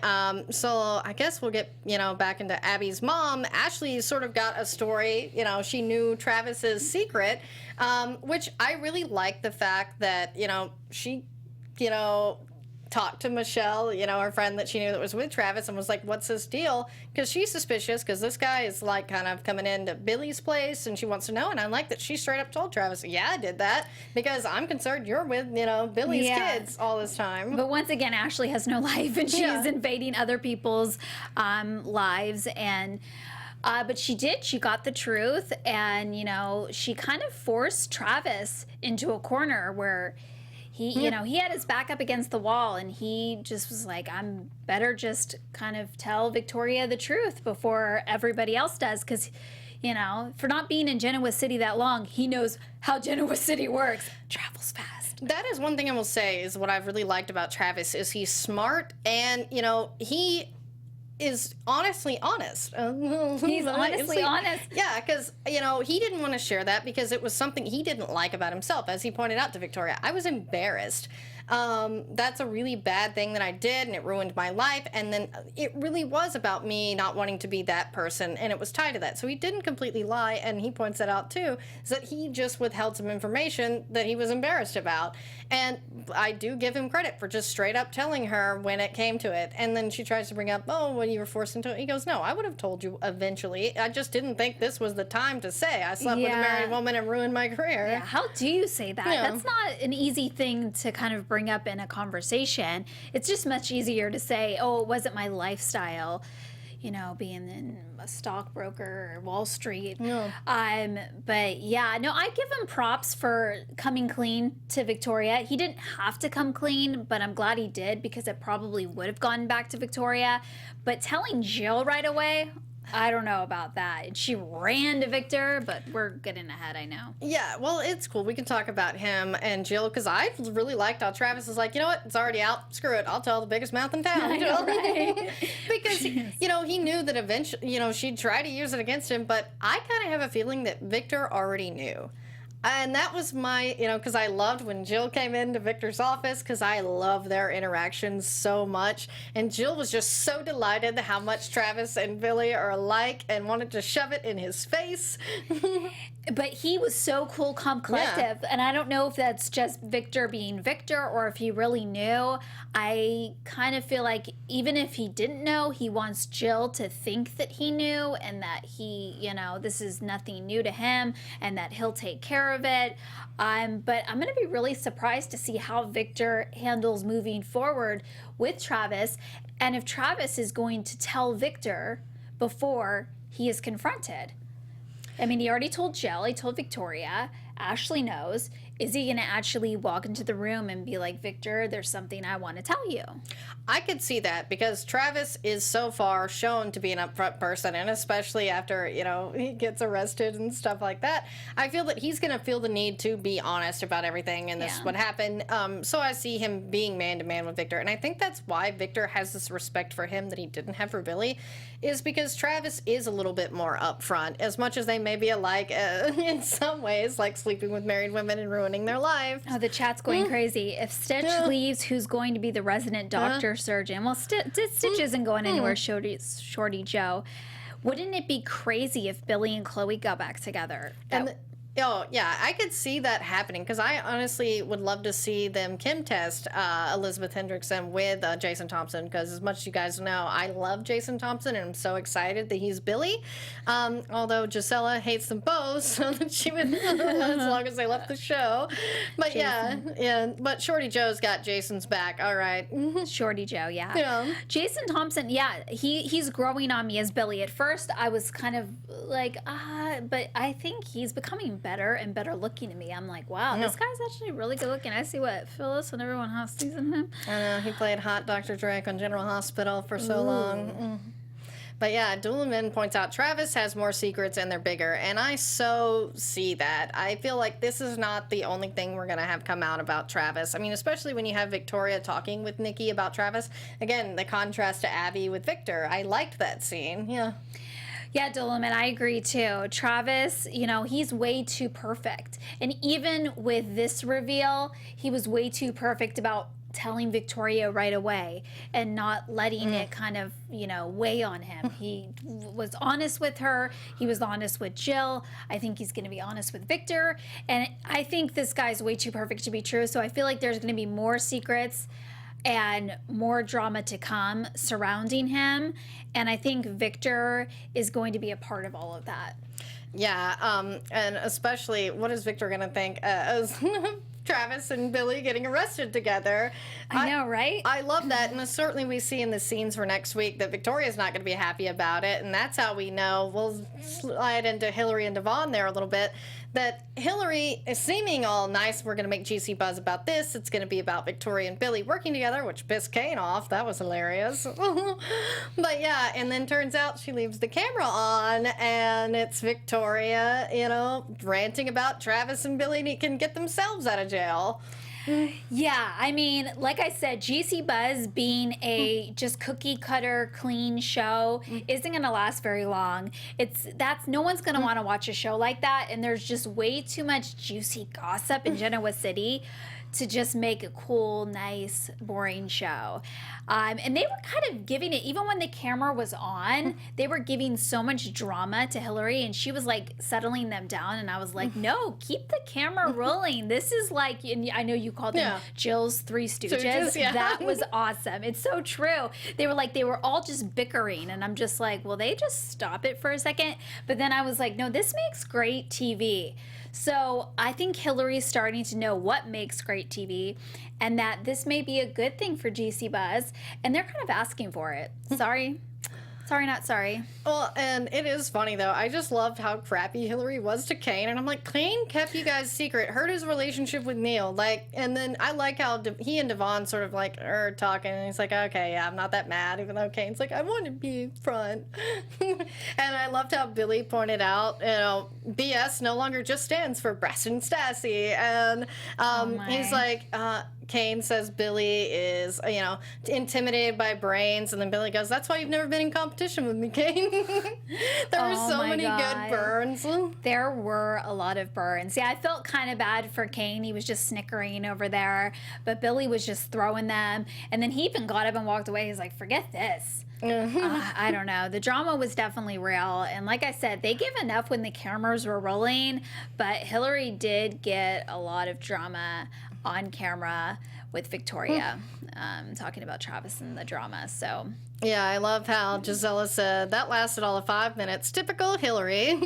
So I guess we'll get, back into Abby's mom. Ashley sort of got a story. She knew Travis's secret, which I really like the fact that, she, talked to Michelle, her friend that she knew that was with Travis, and was like, what's this deal? Because she's suspicious, because this guy is like kind of coming into Billy's place, and she wants to know. And I like that she straight up told Travis, yeah, I did that, because I'm concerned you're with, Billy's kids all this time. But once again, Ashley has no life, and she's invading other people's lives. And but she got the truth, and she kind of forced Travis into a corner where he had his back up against the wall, and he just was like, I'm better just kind of tell Victoria the truth before everybody else does, because for not being in Genoa City that long, he knows how Genoa City works. Travels fast. That is one thing I will say is what I've really liked about Travis is he's smart, and he is honestly honest. He's honestly honest. Yeah, because, he didn't want to share that because it was something he didn't like about himself. As he pointed out to Victoria, I was embarrassed. That's a really bad thing that I did, and it ruined my life. And then it really was about me not wanting to be that person, and it was tied to that. So he didn't completely lie, and he points that out too, is that he just withheld some information that he was embarrassed about. And I do give him credit for just straight up telling her when it came to it. And then she tries to bring up, when you were forced into it. He goes, no, I would have told you eventually. I just didn't think this was the time to say I slept with a married woman and ruined my career. Yeah, how do you say that? Yeah. That's not an easy thing to kind of bring up in a conversation. It's just much easier to say, it wasn't my lifestyle, being in a stockbroker or Wall Street. Yeah. But yeah, no, I give him props for coming clean to Victoria. He didn't have to come clean, but I'm glad he did, because it probably would have gone back to Victoria. But telling Jill right away, I don't know about that. And she ran to Victor, but we're getting ahead, I know. Yeah, well, it's cool. We can talk about him and Jill, because I really liked how Travis is like, you know what? It's already out. Screw it. I'll tell the biggest mouth in town. I know, right? Because, he knew that eventually, she'd try to use it against him, but I kind of have a feeling that Victor already knew. And that was my, because I loved when Jill came into Victor's office, because I love their interactions so much. And Jill was just so delighted how much Travis and Billy are alike and wanted to shove it in his face. But he was so cool, calm, collective. Yeah. And I don't know if that's just Victor being Victor or if he really knew. I kind of feel like even if he didn't know, he wants Jill to think that he knew, and that he, this is nothing new to him, and that he'll take care of it. But I'm going to be really surprised to see how Victor handles moving forward with Travis, and if Travis is going to tell Victor before he is confronted. I mean, he already told Jill, he told Victoria, Ashley knows. Is he going to actually walk into the room and be like, Victor, there's something I want to tell you? I could see that, because Travis is so far shown to be an upfront person, and especially after, he gets arrested and stuff like that, I feel that he's going to feel the need to be honest about everything, and this is what happened. So I see him being man-to-man with Victor, and I think that's why Victor has this respect for him that he didn't have for Billy, is because Travis is a little bit more upfront, as much as they may be alike in some ways, like sleeping with married women and ruining their lives. Oh, the chat's going crazy. If Stitch leaves, who's going to be the resident doctor surgeon? Well, Stitch isn't going anywhere, Shorty Joe. Wouldn't it be crazy if Billy and Chloe go back together? Oh, yeah, I could see that happening because I honestly would love to see them Kim test Elizabeth Hendrickson with Jason Thompson because, as much as you guys know, I love Jason Thompson and I'm so excited that he's Billy. Although Gisela hates them both, so that she would, as long as they left the show. But yeah, but Shorty Joe's got Jason's back. All right. Shorty Joe, yeah. Yeah. Jason Thompson, yeah, he's growing on me as Billy. At first, I was kind of like, but I think he's becoming better and better looking to me. I'm like, wow, this guy's actually really good looking. I see what Phyllis and everyone has season him. I know, he played Hot Dr. Drake on General Hospital for so long. But yeah, Newman points out Travis has more secrets and they're bigger, and I so see that. I feel like this is not the only thing we're going to have come out about Travis. I mean, especially when you have Victoria talking with Nikki about Travis. Again, the contrast to Abbey with Victor. I liked that scene. Yeah. Yeah, Duluman, I agree too. Travis, he's way too perfect. And even with this reveal, he was way too perfect about telling Victoria right away and not letting it kind of, weigh on him. He was honest with her. He was honest with Jill. I think he's going to be honest with Victor. And I think this guy's way too perfect to be true. So I feel like there's going to be more secrets and more drama to come surrounding him. And I think Victor is going to be a part of all of that. Yeah, and especially, what is Victor going to think as Travis and Billy getting arrested together? I know, right? I love that, and certainly we see in the scenes for next week that Victoria's not going to be happy about it, and that's how we know. We'll slide into Hillary and Devon there a little bit, that Hillary is seeming all nice. We're going to make GC buzz about this. It's going to be about Victoria and Billy working together, which pissed Kane off. That was hilarious. But yeah, and then turns out she leaves the camera on, and it's Victoria, ranting about Travis and Billy can get themselves out of jail. Yeah, I mean, like I said, GC Buzz being a just cookie cutter clean show isn't going to last very long. No one's going to want to watch a show like that, and there's just way too much juicy gossip in Genoa City to just make a cool, nice, boring show. And they were kind of giving it, even when the camera was on, they were giving so much drama to Hillary, and she was like settling them down. And I was like, no, keep the camera rolling. This is like, and I know you called them Jill's Three Stooges. Yeah. That was awesome. It's so true. They were all just bickering. And I'm just like, will they just stop it for a second? But then I was like, no, this makes great TV. So I think Hillary's starting to know what makes great TV and that this may be a good thing for GC Buzz, and they're kind of asking for it. Sorry. Sorry, not sorry. Well, and it is funny, though. I just loved how crappy Hillary was to Kane. And I'm like, Kane kept you guys secret, hurt his relationship with Neil. And then I like how he and Devon sort of are talking. And he's like, okay, yeah, I'm not that mad. Even though Kane's like, I want to be front. And I loved how Billy pointed out, BS no longer just stands for Breast and Stassi. And he's like, Kane says Billy is, intimidated by brains, and then Billy goes, that's why you've never been in competition with me, Kane. There were so many good burns. There were a lot of burns. Yeah, I felt kind of bad for Kane. He was just snickering over there, but Billy was just throwing them, and then he even got up and walked away. He's like, forget this. I don't know. The drama was definitely real. And like I said, they give enough when the cameras were rolling, but Hillary did get a lot of drama on camera with Victoria, talking about Travis and the drama. So yeah, I love how Gisela said that lasted all of 5 minutes. Typical Hillary.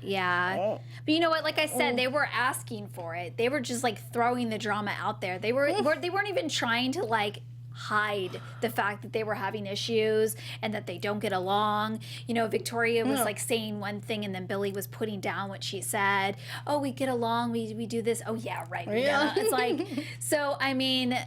Yeah. But you know what? Like I said, they were asking for it. They were just like throwing the drama out there. They weren't even trying to hide the fact that they were having issues and that they don't get along. Victoria was saying one thing and then Billy was putting down what she said. Oh, we get along. We do this. Oh yeah, right. Yeah. It's like, so I mean,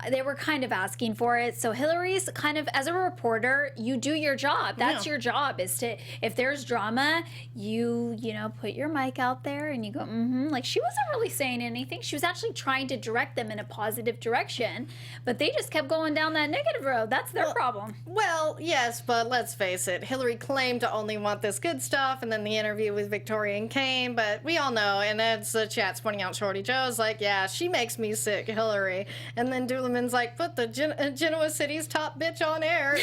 they were kind of asking for it. So Hillary's kind of, as a reporter, you do your job. That's your job, is to, if there's drama, you put your mic out there and you go, Like she wasn't really saying anything. She was actually trying to direct them in a positive direction, but they just kept kept going down that negative road. That's their problem. Well, yes, but let's face it. Hillary claimed to only want this good stuff, and then the interview with Victoria and Kane, but we all know, and as the chat's pointing out, Shorty Joe's like, yeah, she makes me sick, Hillary. And then Dooliman's like, put the Genoa City's top bitch on air.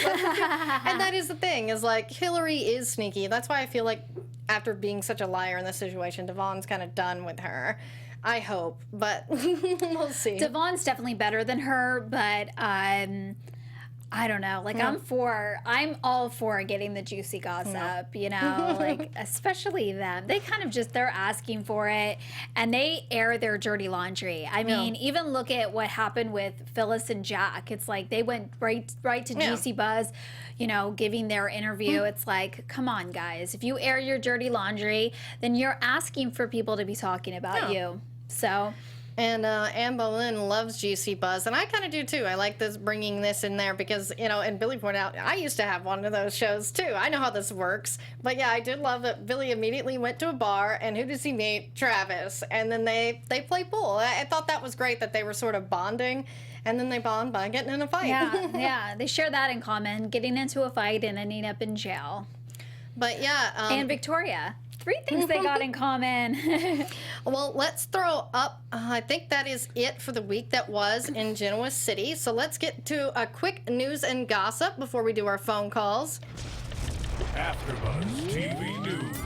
And that is the thing, is like, Hillary is sneaky. That's why I feel like after being such a liar in this situation, Devon's kind of done with her. I hope, but we'll see. Devon's definitely better than her, but I don't know. Like, I'm all for getting the juicy gossip, you know, like, especially them. They kind of just, they're asking for it, and they air their dirty laundry. I mean, even look at what happened with Phyllis and Jack. It's like they went right to Juicy Buzz, you know, giving their interview. It's like, come on, guys. If you air your dirty laundry, then you're asking for people to be talking about you. So... And Anne Boleyn loves Juicy Buzz, and I kind of do too. I like this, bringing this in there because, you know, and Billy pointed out, I used to have one of those shows too. I know how this works. But yeah, I did love that Billy immediately went to a bar, and who does he meet? Travis. And then they play pool. I thought that was great that they were sort of bonding, and then they bond by getting in a fight. Yeah, they share that in common, getting into a fight and ending up in jail. But yeah. And Victoria. 3 things they got in common. Well, let's throw up, I think that is it for the week that was in Genoa City. So let's get to a quick news and gossip before we do our phone calls. AfterBuzz TV News.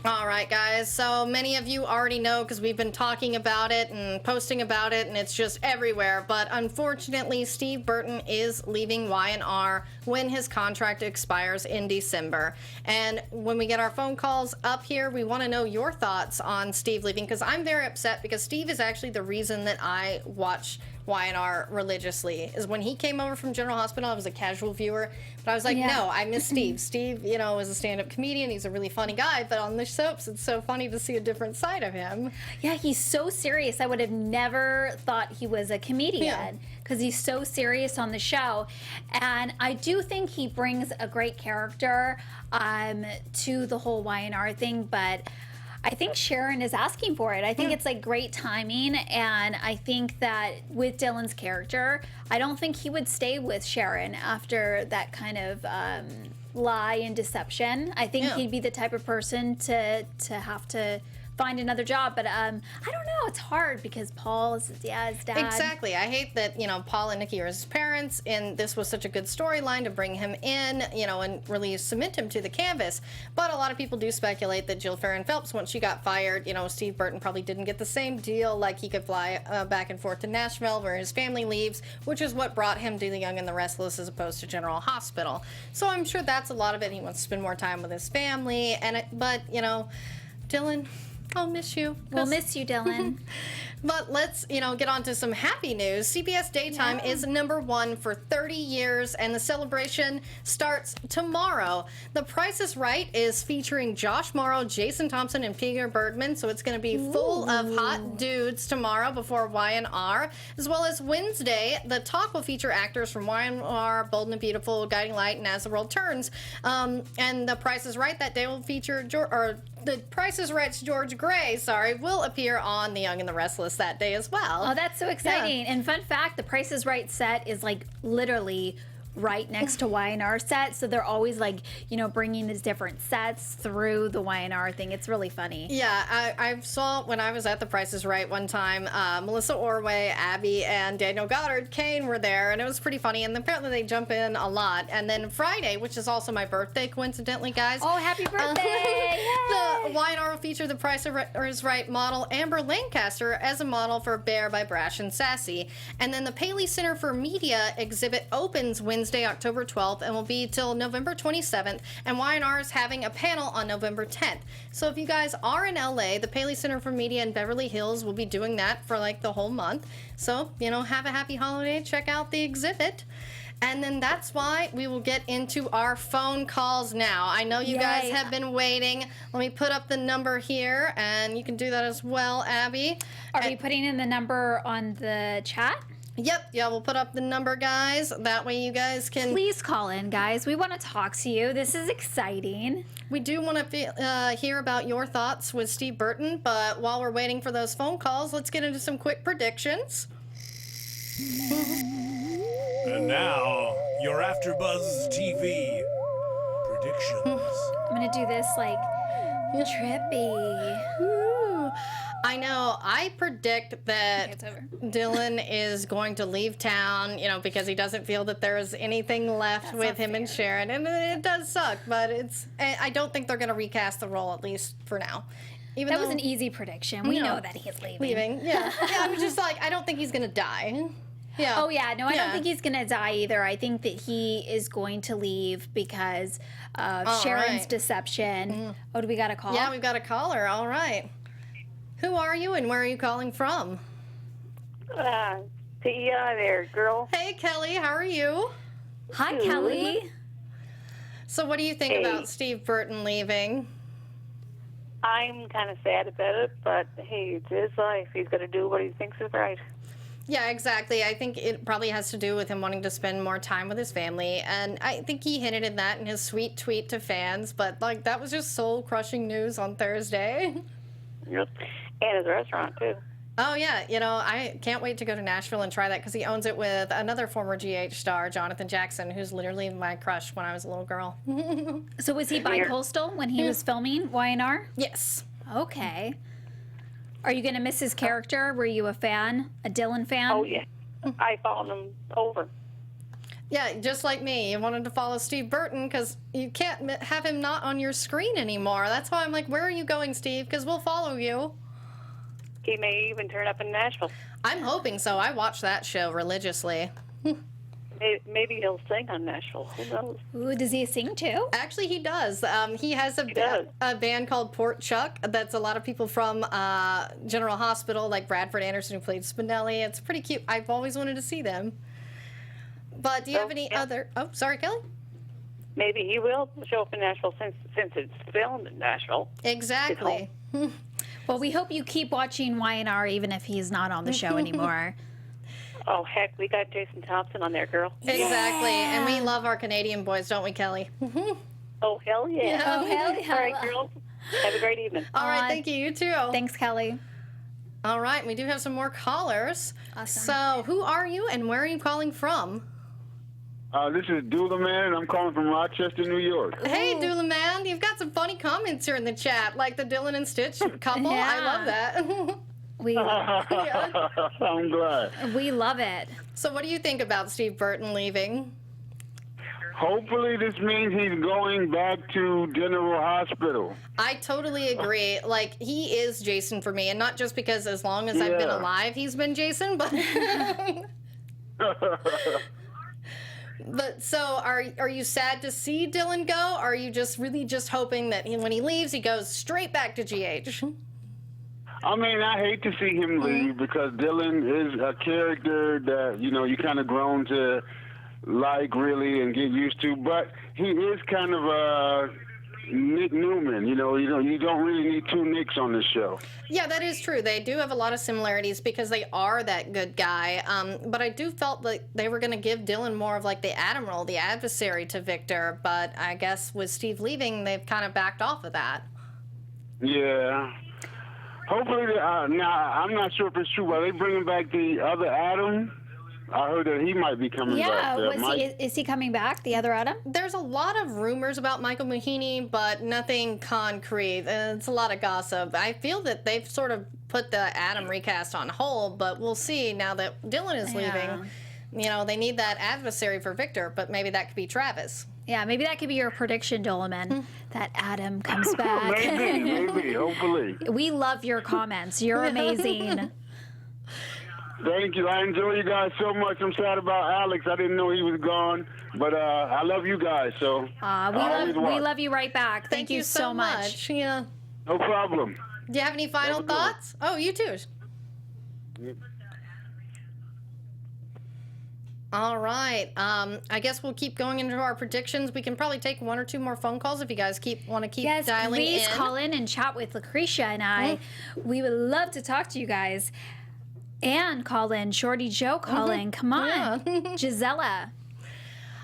All right, guys. So many of you already know because we've been talking about it and posting about it, and it's just everywhere. But unfortunately, Steve Burton is leaving Y&R when his contract expires in December. And when we get our phone calls up here, we want to know your thoughts on Steve leaving, because I'm very upset because Steve is actually the reason that I watch Y&R religiously. Is when he came over from General Hospital, I was a casual viewer, but I was like, no, I miss Steve. Steve, you know, is a stand-up comedian. He's a really funny guy, but on the soaps, it's so funny to see a different side of him. Yeah, he's so serious. I would have never thought he was a comedian because he's so serious on the show. And I do think he brings a great character to the whole Y&R thing, but I think Sharon is asking for it. I think it's like great timing, and I think that with Dylan's character, I don't think he would stay with Sharon after that kind of lie and deception. I think he'd be the type of person to have to find another job, but I don't know, it's hard because Paul is his dad. Exactly. I hate that, you know, Paul and Nikki are his parents, and this was such a good storyline to bring him in, you know, and really cement him to the canvas. But a lot of people do speculate that Jill Farron Phelps, once she got fired, you know, Steve Burton probably didn't get the same deal, like he could fly back and forth to Nashville where his family lives, which is what brought him to the Young and the Restless as opposed to General Hospital. So I'm sure that's a lot of it. He wants to spend more time with his family, but, you know, Dylan, I'll miss you. We'll miss you, Dylan. But let's, you know, get on to some happy news. CBS Daytime is #1 for 30 years, and the celebration starts tomorrow. The Price is Right is featuring Josh Morrow, Jason Thompson, and Peter Bergman, so it's going to be full of hot dudes tomorrow before Y&R, as well as Wednesday. The talk will feature actors from Y&R, Bold and the Beautiful, Guiding Light, and As the World Turns. And The Price is Right that day will feature, The Price is Right's George Gray, will appear on The Young and the Restless that day as well. Oh, that's so exciting. And fun fact, the Price is Right set is like literally right next to Y&R set, so they're always like, you know, bringing these different sets through the Y&R thing. It's really funny. Yeah, I saw when I was at The Price is Right one time, Melissa Orway, Abbey, and Daniel Goddard Kane were there, and it was pretty funny, and apparently they jump in a lot. And then Friday, which is also my birthday, coincidentally, guys. Oh, happy birthday! The Y&R will feature The Price is Right model Amber Lancaster as a model for Bear by Brash and Sassy. And then the Paley Center for Media exhibit opens Wednesday, October 12th, and will be till November 27th, and Y&R is having a panel on November 10th. So if you guys are in LA, the Paley Center for Media in Beverly Hills will be doing that for like the whole month. So, you know, have a happy holiday, check out the exhibit. And then that's why we will get into our phone calls now. I know you guys have been waiting. Let me put up the number here, and you can do that as well, Abby. Are we putting in the number on the chat? Yep, yeah, we'll put up the number, guys. That way you guys can... Please call in, guys. We want to talk to you. This is exciting. We do want to hear about your thoughts with Steve Burton, but while we're waiting for those phone calls, let's get into some quick predictions. And now, your AFTERBUZZ TV predictions. I'm gonna do this like trippy. Ooh. I know. I predict that It's over. Dylan is going to leave town, because he doesn't feel that there is anything left That's with not him and fair. Sharon. And it does suck, but I don't think they're going to recast the role, at least for now. Even That was though an easy prediction. We No. know that he's leaving. leaving. Yeah. Yeah, I was just like, I don't think he's going to die. Yeah. Oh yeah, no, I Yeah. don't think he's gonna die either. I think that he is going to leave because of All Sharon's right. deception. Oh, do we got a call? Yeah, we've got a caller. All right. Who are you and where are you calling from? Tia there, girl. Hey, Kelly. How are you? Hi, Kelly. So what do you think Hey. about Steve Burton leaving? I'm kind of sad about it, but hey, it's his life. He's going to do what he thinks is right. Yeah, exactly. I think it probably has to do with him wanting to spend more time with his family. And I think he hinted at that in his sweet tweet to fans. But, that was just soul-crushing news on Thursday. Yep. And his restaurant, too. Oh, yeah. I can't wait to go to Nashville and try that because he owns it with another former GH star, Jonathan Jackson, who's literally my crush when I was a little girl. So was he bi-coastal when he was filming Y&R? Yes. Okay. Are you gonna miss his character? Were you a fan, a Dylan fan? Oh, yeah. I followed him over. Yeah, just like me. You wanted to follow Steve Burton because you can't have him not on your screen anymore. That's why I'm like, where are you going, Steve? Because we'll follow you. He may even turn up in Nashville. I'm hoping so. I watch that show religiously. Maybe he'll sing on Nashville. Who knows? Ooh, does he sing too? Actually, he does. He has does. a band called Port Chuck that's a lot of people from General Hospital, like Bradford Anderson, who played Spinelli. It's pretty cute. I've always wanted to see them. But do you have any yeah. other... Oh, sorry, Kelly? Maybe he will show up in Nashville since it's filmed in Nashville. Exactly. Well, we hope you keep watching Y&R even if he's not on the show anymore. Oh, heck, we got Jason Thompson on there, girl. Exactly. And we love our Canadian boys, don't we, Kelly? Oh, hell yeah. Oh, hell yeah. All right, girls. Have a great evening. All right, thank you. You too. Thanks, Kelly. All right, we do have some more callers. Awesome. So, who are you and where are you calling from? This is Dula Man, and I'm calling from Rochester, New York. Hey, Dula Man, you've got some funny comments here in the chat, like the Dylan and Stitch couple. I Yeah. love that. We I'm glad. we love it. So, what do you think about Steve Burton leaving? Hopefully, this means he's going back to General Hospital. I totally agree. Like, he is Jason for me, and not just because as long as I've been Yeah. alive, he's been Jason, but. But so, are you sad to see Dylan go? Or are you just really just hoping that when he leaves, he goes straight back to GH? I mean, I hate to see him leave because Dylan is a character that, you kind of grown to like, really, and get used to. But he is kind of a Nick Newman. You don't really need two Nicks on this show. Yeah, that is true. They do have a lot of similarities because they are that good guy. But I do felt like they were going to give Dylan more of like the Adam role, the adversary to Victor. But I guess with Steve leaving, they've kind of backed off of that. Yeah. Hopefully, now, I'm not sure if it's true, but are they bringing back the other Adam? I heard that he might be coming back. Yeah, is he coming back, the other Adam? There's a lot of rumors about Michael Mahaney, but nothing concrete. It's a lot of gossip. I feel that they've sort of put the Adam recast on hold, but we'll see now that Dylan is leaving. They need that adversary for Victor, but maybe that could be Travis. Yeah, maybe that could be your prediction, Dolaman, that Adam comes back. maybe, hopefully. We love your comments. You're amazing. Thank you. I enjoy you guys so much. I'm sad about Alex. I didn't know he was gone, but I love you guys. So we love you right back. Thank you so much. Yeah. No problem. Do you have any final Have a good one. thoughts? Oh, you too. All right. I guess we'll keep going into our predictions. We can probably take one or two more phone calls if you guys want to keep Yes, dialing please in. call in and chat with Lacretia and I. We would love to talk to you guys. And call in. Shorty Joe, call in. Come on. Yeah. Gisela.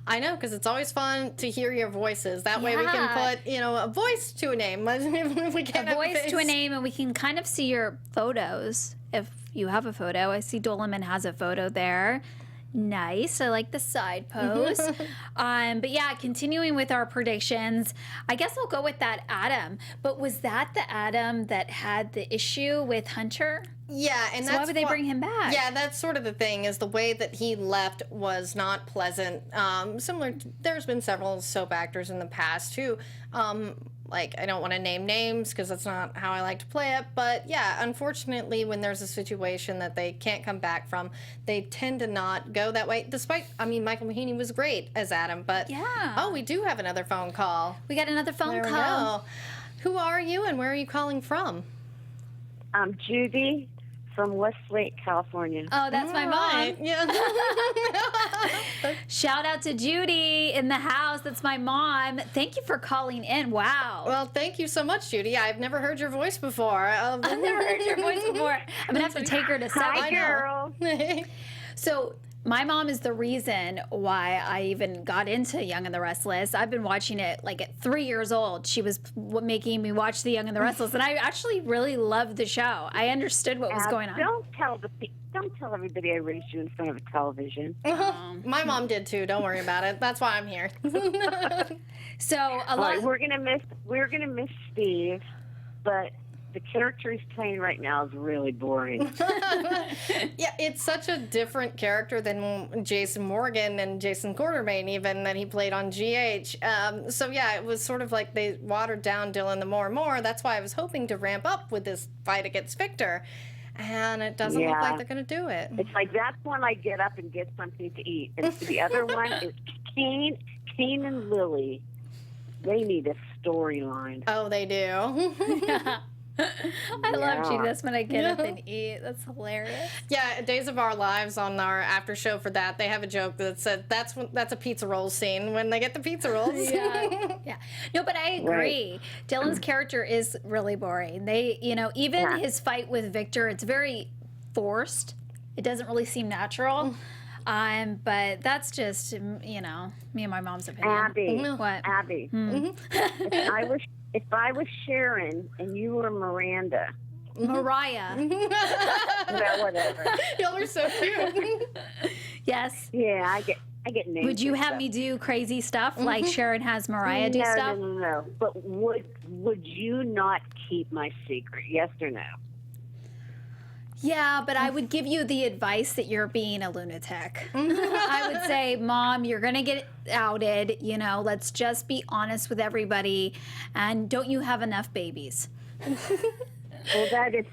I know, because it's always fun to hear your voices. That way we can Yeah. put, a voice to a name. If we can't A have voice face. to a name, and we can kind of see your photos if you have a photo. I see Dolaman has a photo there. Nice. I like the side pose. But yeah, continuing with our predictions, I guess I'll go with that Adam. But was that the Adam that had the issue with Hunter? Yeah, and So that's why would they bring him back? Yeah, that's sort of the thing, is the way that he left was not pleasant. Similar to, there's been several soap actors in the past who, like, I don't want to name names because that's not how I like to play it, but yeah, unfortunately, when there's a situation that they can't come back from, they tend to not go that way. Despite, I mean, Michael Mahaney was great as Adam, but Yeah. oh, we do have another phone call. We got another phone There we call. go. Who are you and where are you calling from? I'm Judy from Westlake, California. Oh, that's my mom. Right, yeah. Shout out to Judy in the house. That's my mom. Thank you for calling in. Wow. Well, thank you so much, Judy. I've never heard your voice before. I've never heard your voice before. I'm going to have to take her to Hi, seven. girl. So my mom is the reason why I even got into Young and the Restless. I've been watching it like at 3 years old. She was making me watch The Young and the Restless, and I actually really loved the show. I understood what was going on. Don't tell everybody I raised you in front of a television. My mom did too. Don't worry about it. That's why I'm here. So a All lot. right, we're gonna miss Steve, but the character he's playing right now is really boring. Yeah, it's such a different character than Jason Morgan and Jason Quartermain even that he played on GH. So yeah, it was sort of like they watered down Dylan the more and more. That's why I was hoping to ramp up with this fight against Victor. And it doesn't look Yeah. like they're going to do it. It's like that's when I get up and get something to eat. And the other one is Kane and Lily. They need a storyline. Oh, they do. I love Yeah. Judy. That's when I get up and eat. That's hilarious. Yeah, Days of Our Lives on our after show for that, they have a joke that said that's a pizza roll scene when they get the pizza rolls. Yeah. No, but I agree. Dylan's character is really boring. They, even his fight with Victor, it's very forced. It doesn't really seem natural. But that's just, me and my mom's opinion. Abby. What? Abby. If I was Sharon and you were Miranda, Mariah. well, whatever. Y'all are so cute. Yes. Yeah, I get names. Would you and have stuff. me do crazy stuff like Sharon has Mariah do stuff? No. But would you not keep my secret? Yes or no? Yeah, but I would give you the advice that you're being a lunatic. I would say, Mom, you're going to get outed. Let's just be honest with everybody. And don't you have enough babies? Well, that is.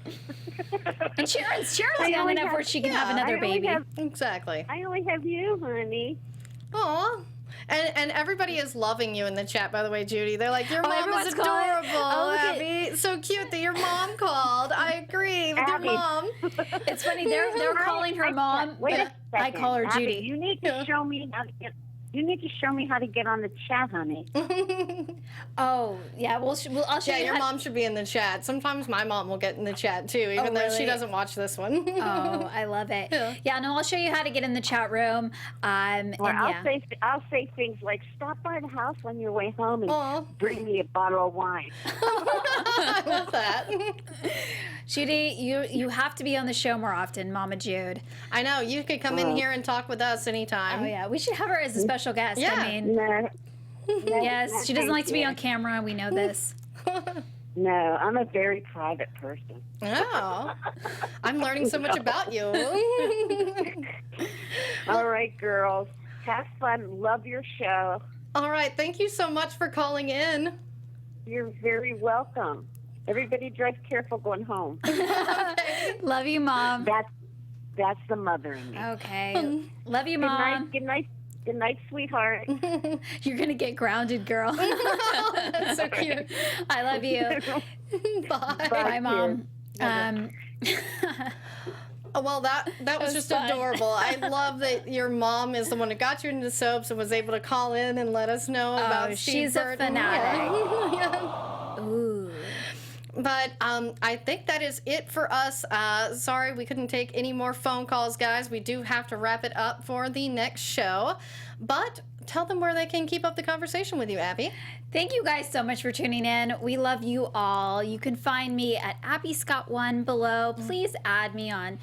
And Sharon's young enough where she can have another baby. Exactly. I only have you, honey. Aw. And everybody is loving you in the chat, by the way, Judy. They're like, your mom is everyone's calling? adorable, Oh, look Abby. So cute that your mom called. I agree with Abby. your mom. It's funny, they're calling her mom, Wait a but I second. call her Abby, Judy. You need to show me how to get. You need to show me how to get on the chat, honey. Oh, yeah, I'll show Yeah, you your how. mom should be in the chat. Sometimes my mom will get in the chat too, even though she really? doesn't watch this one. Oh, I love it. Yeah, no, I'll show you how to get in the chat room. Or And yeah. I'll say things like, "Stop by the house on your way home and Aw. bring me a bottle of wine." I love that. Judy, you have to be on the show more often, Mama Jude. I know. You could come in here and talk with us anytime. Oh yeah, we should have her as a special guest. Yeah. I mean, No, yes, she doesn't like to be on camera. We know this. no, I'm a very private person. Oh, I'm learning so much about you. All right, girls, have fun. Love your show. All right. Thank you so much for calling in. You're very welcome. Everybody drive careful going home. Love you, Mom. That's the mother in me. Okay. Love you, Good Mom. night. Good night. Good night, sweetheart. You're gonna get grounded, girl. That's so cute. I love you. Bye. Bye, Mom. Oh, well, that was just fun. adorable. I love that your mom is the one that got you into soaps and was able to call in and let us know about Steve she's a Burton. fanatic. Yeah. Ooh. But I think that is it for us. Sorry we couldn't take any more phone calls, guys. We do have to wrap it up for the next show. But tell them where they can keep up the conversation with you, Abby. Thank you guys so much for tuning in. We love you all. You can find me at Abby Scott1 below. Please add me on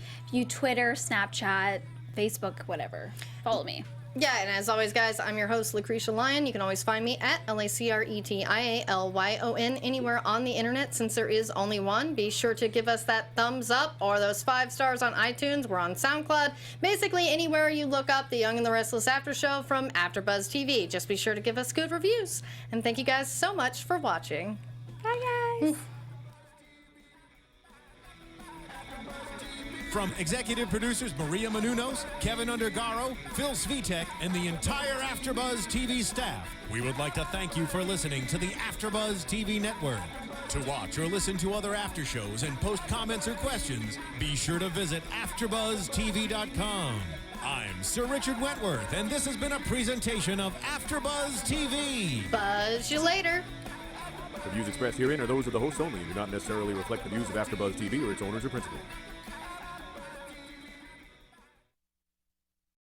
Twitter, Snapchat, Facebook, whatever. Follow me. Yeah, and as always, guys, I'm your host, Lacretia Lyon. You can always find me at LACRETIALYON anywhere on the internet, since there is only one. Be sure to give us that thumbs up or those 5 stars on iTunes. We're on SoundCloud. Basically, anywhere you look up the Young and the Restless After Show from AfterBuzz TV. Just be sure to give us good reviews. And thank you guys so much for watching. Bye, guys. From executive producers Maria Menounos, Kevin Undergaro, Phil Svitek, and the entire AfterBuzz TV staff, we would like to thank you for listening to the AfterBuzz TV network. To watch or listen to other after shows and post comments or questions, be sure to visit AfterBuzzTV.com. I'm Sir Richard Wentworth, and this has been a presentation of AfterBuzz TV. Buzz you later. The views expressed herein are those of the hosts only and do not necessarily reflect the views of AfterBuzz TV or its owners or principals.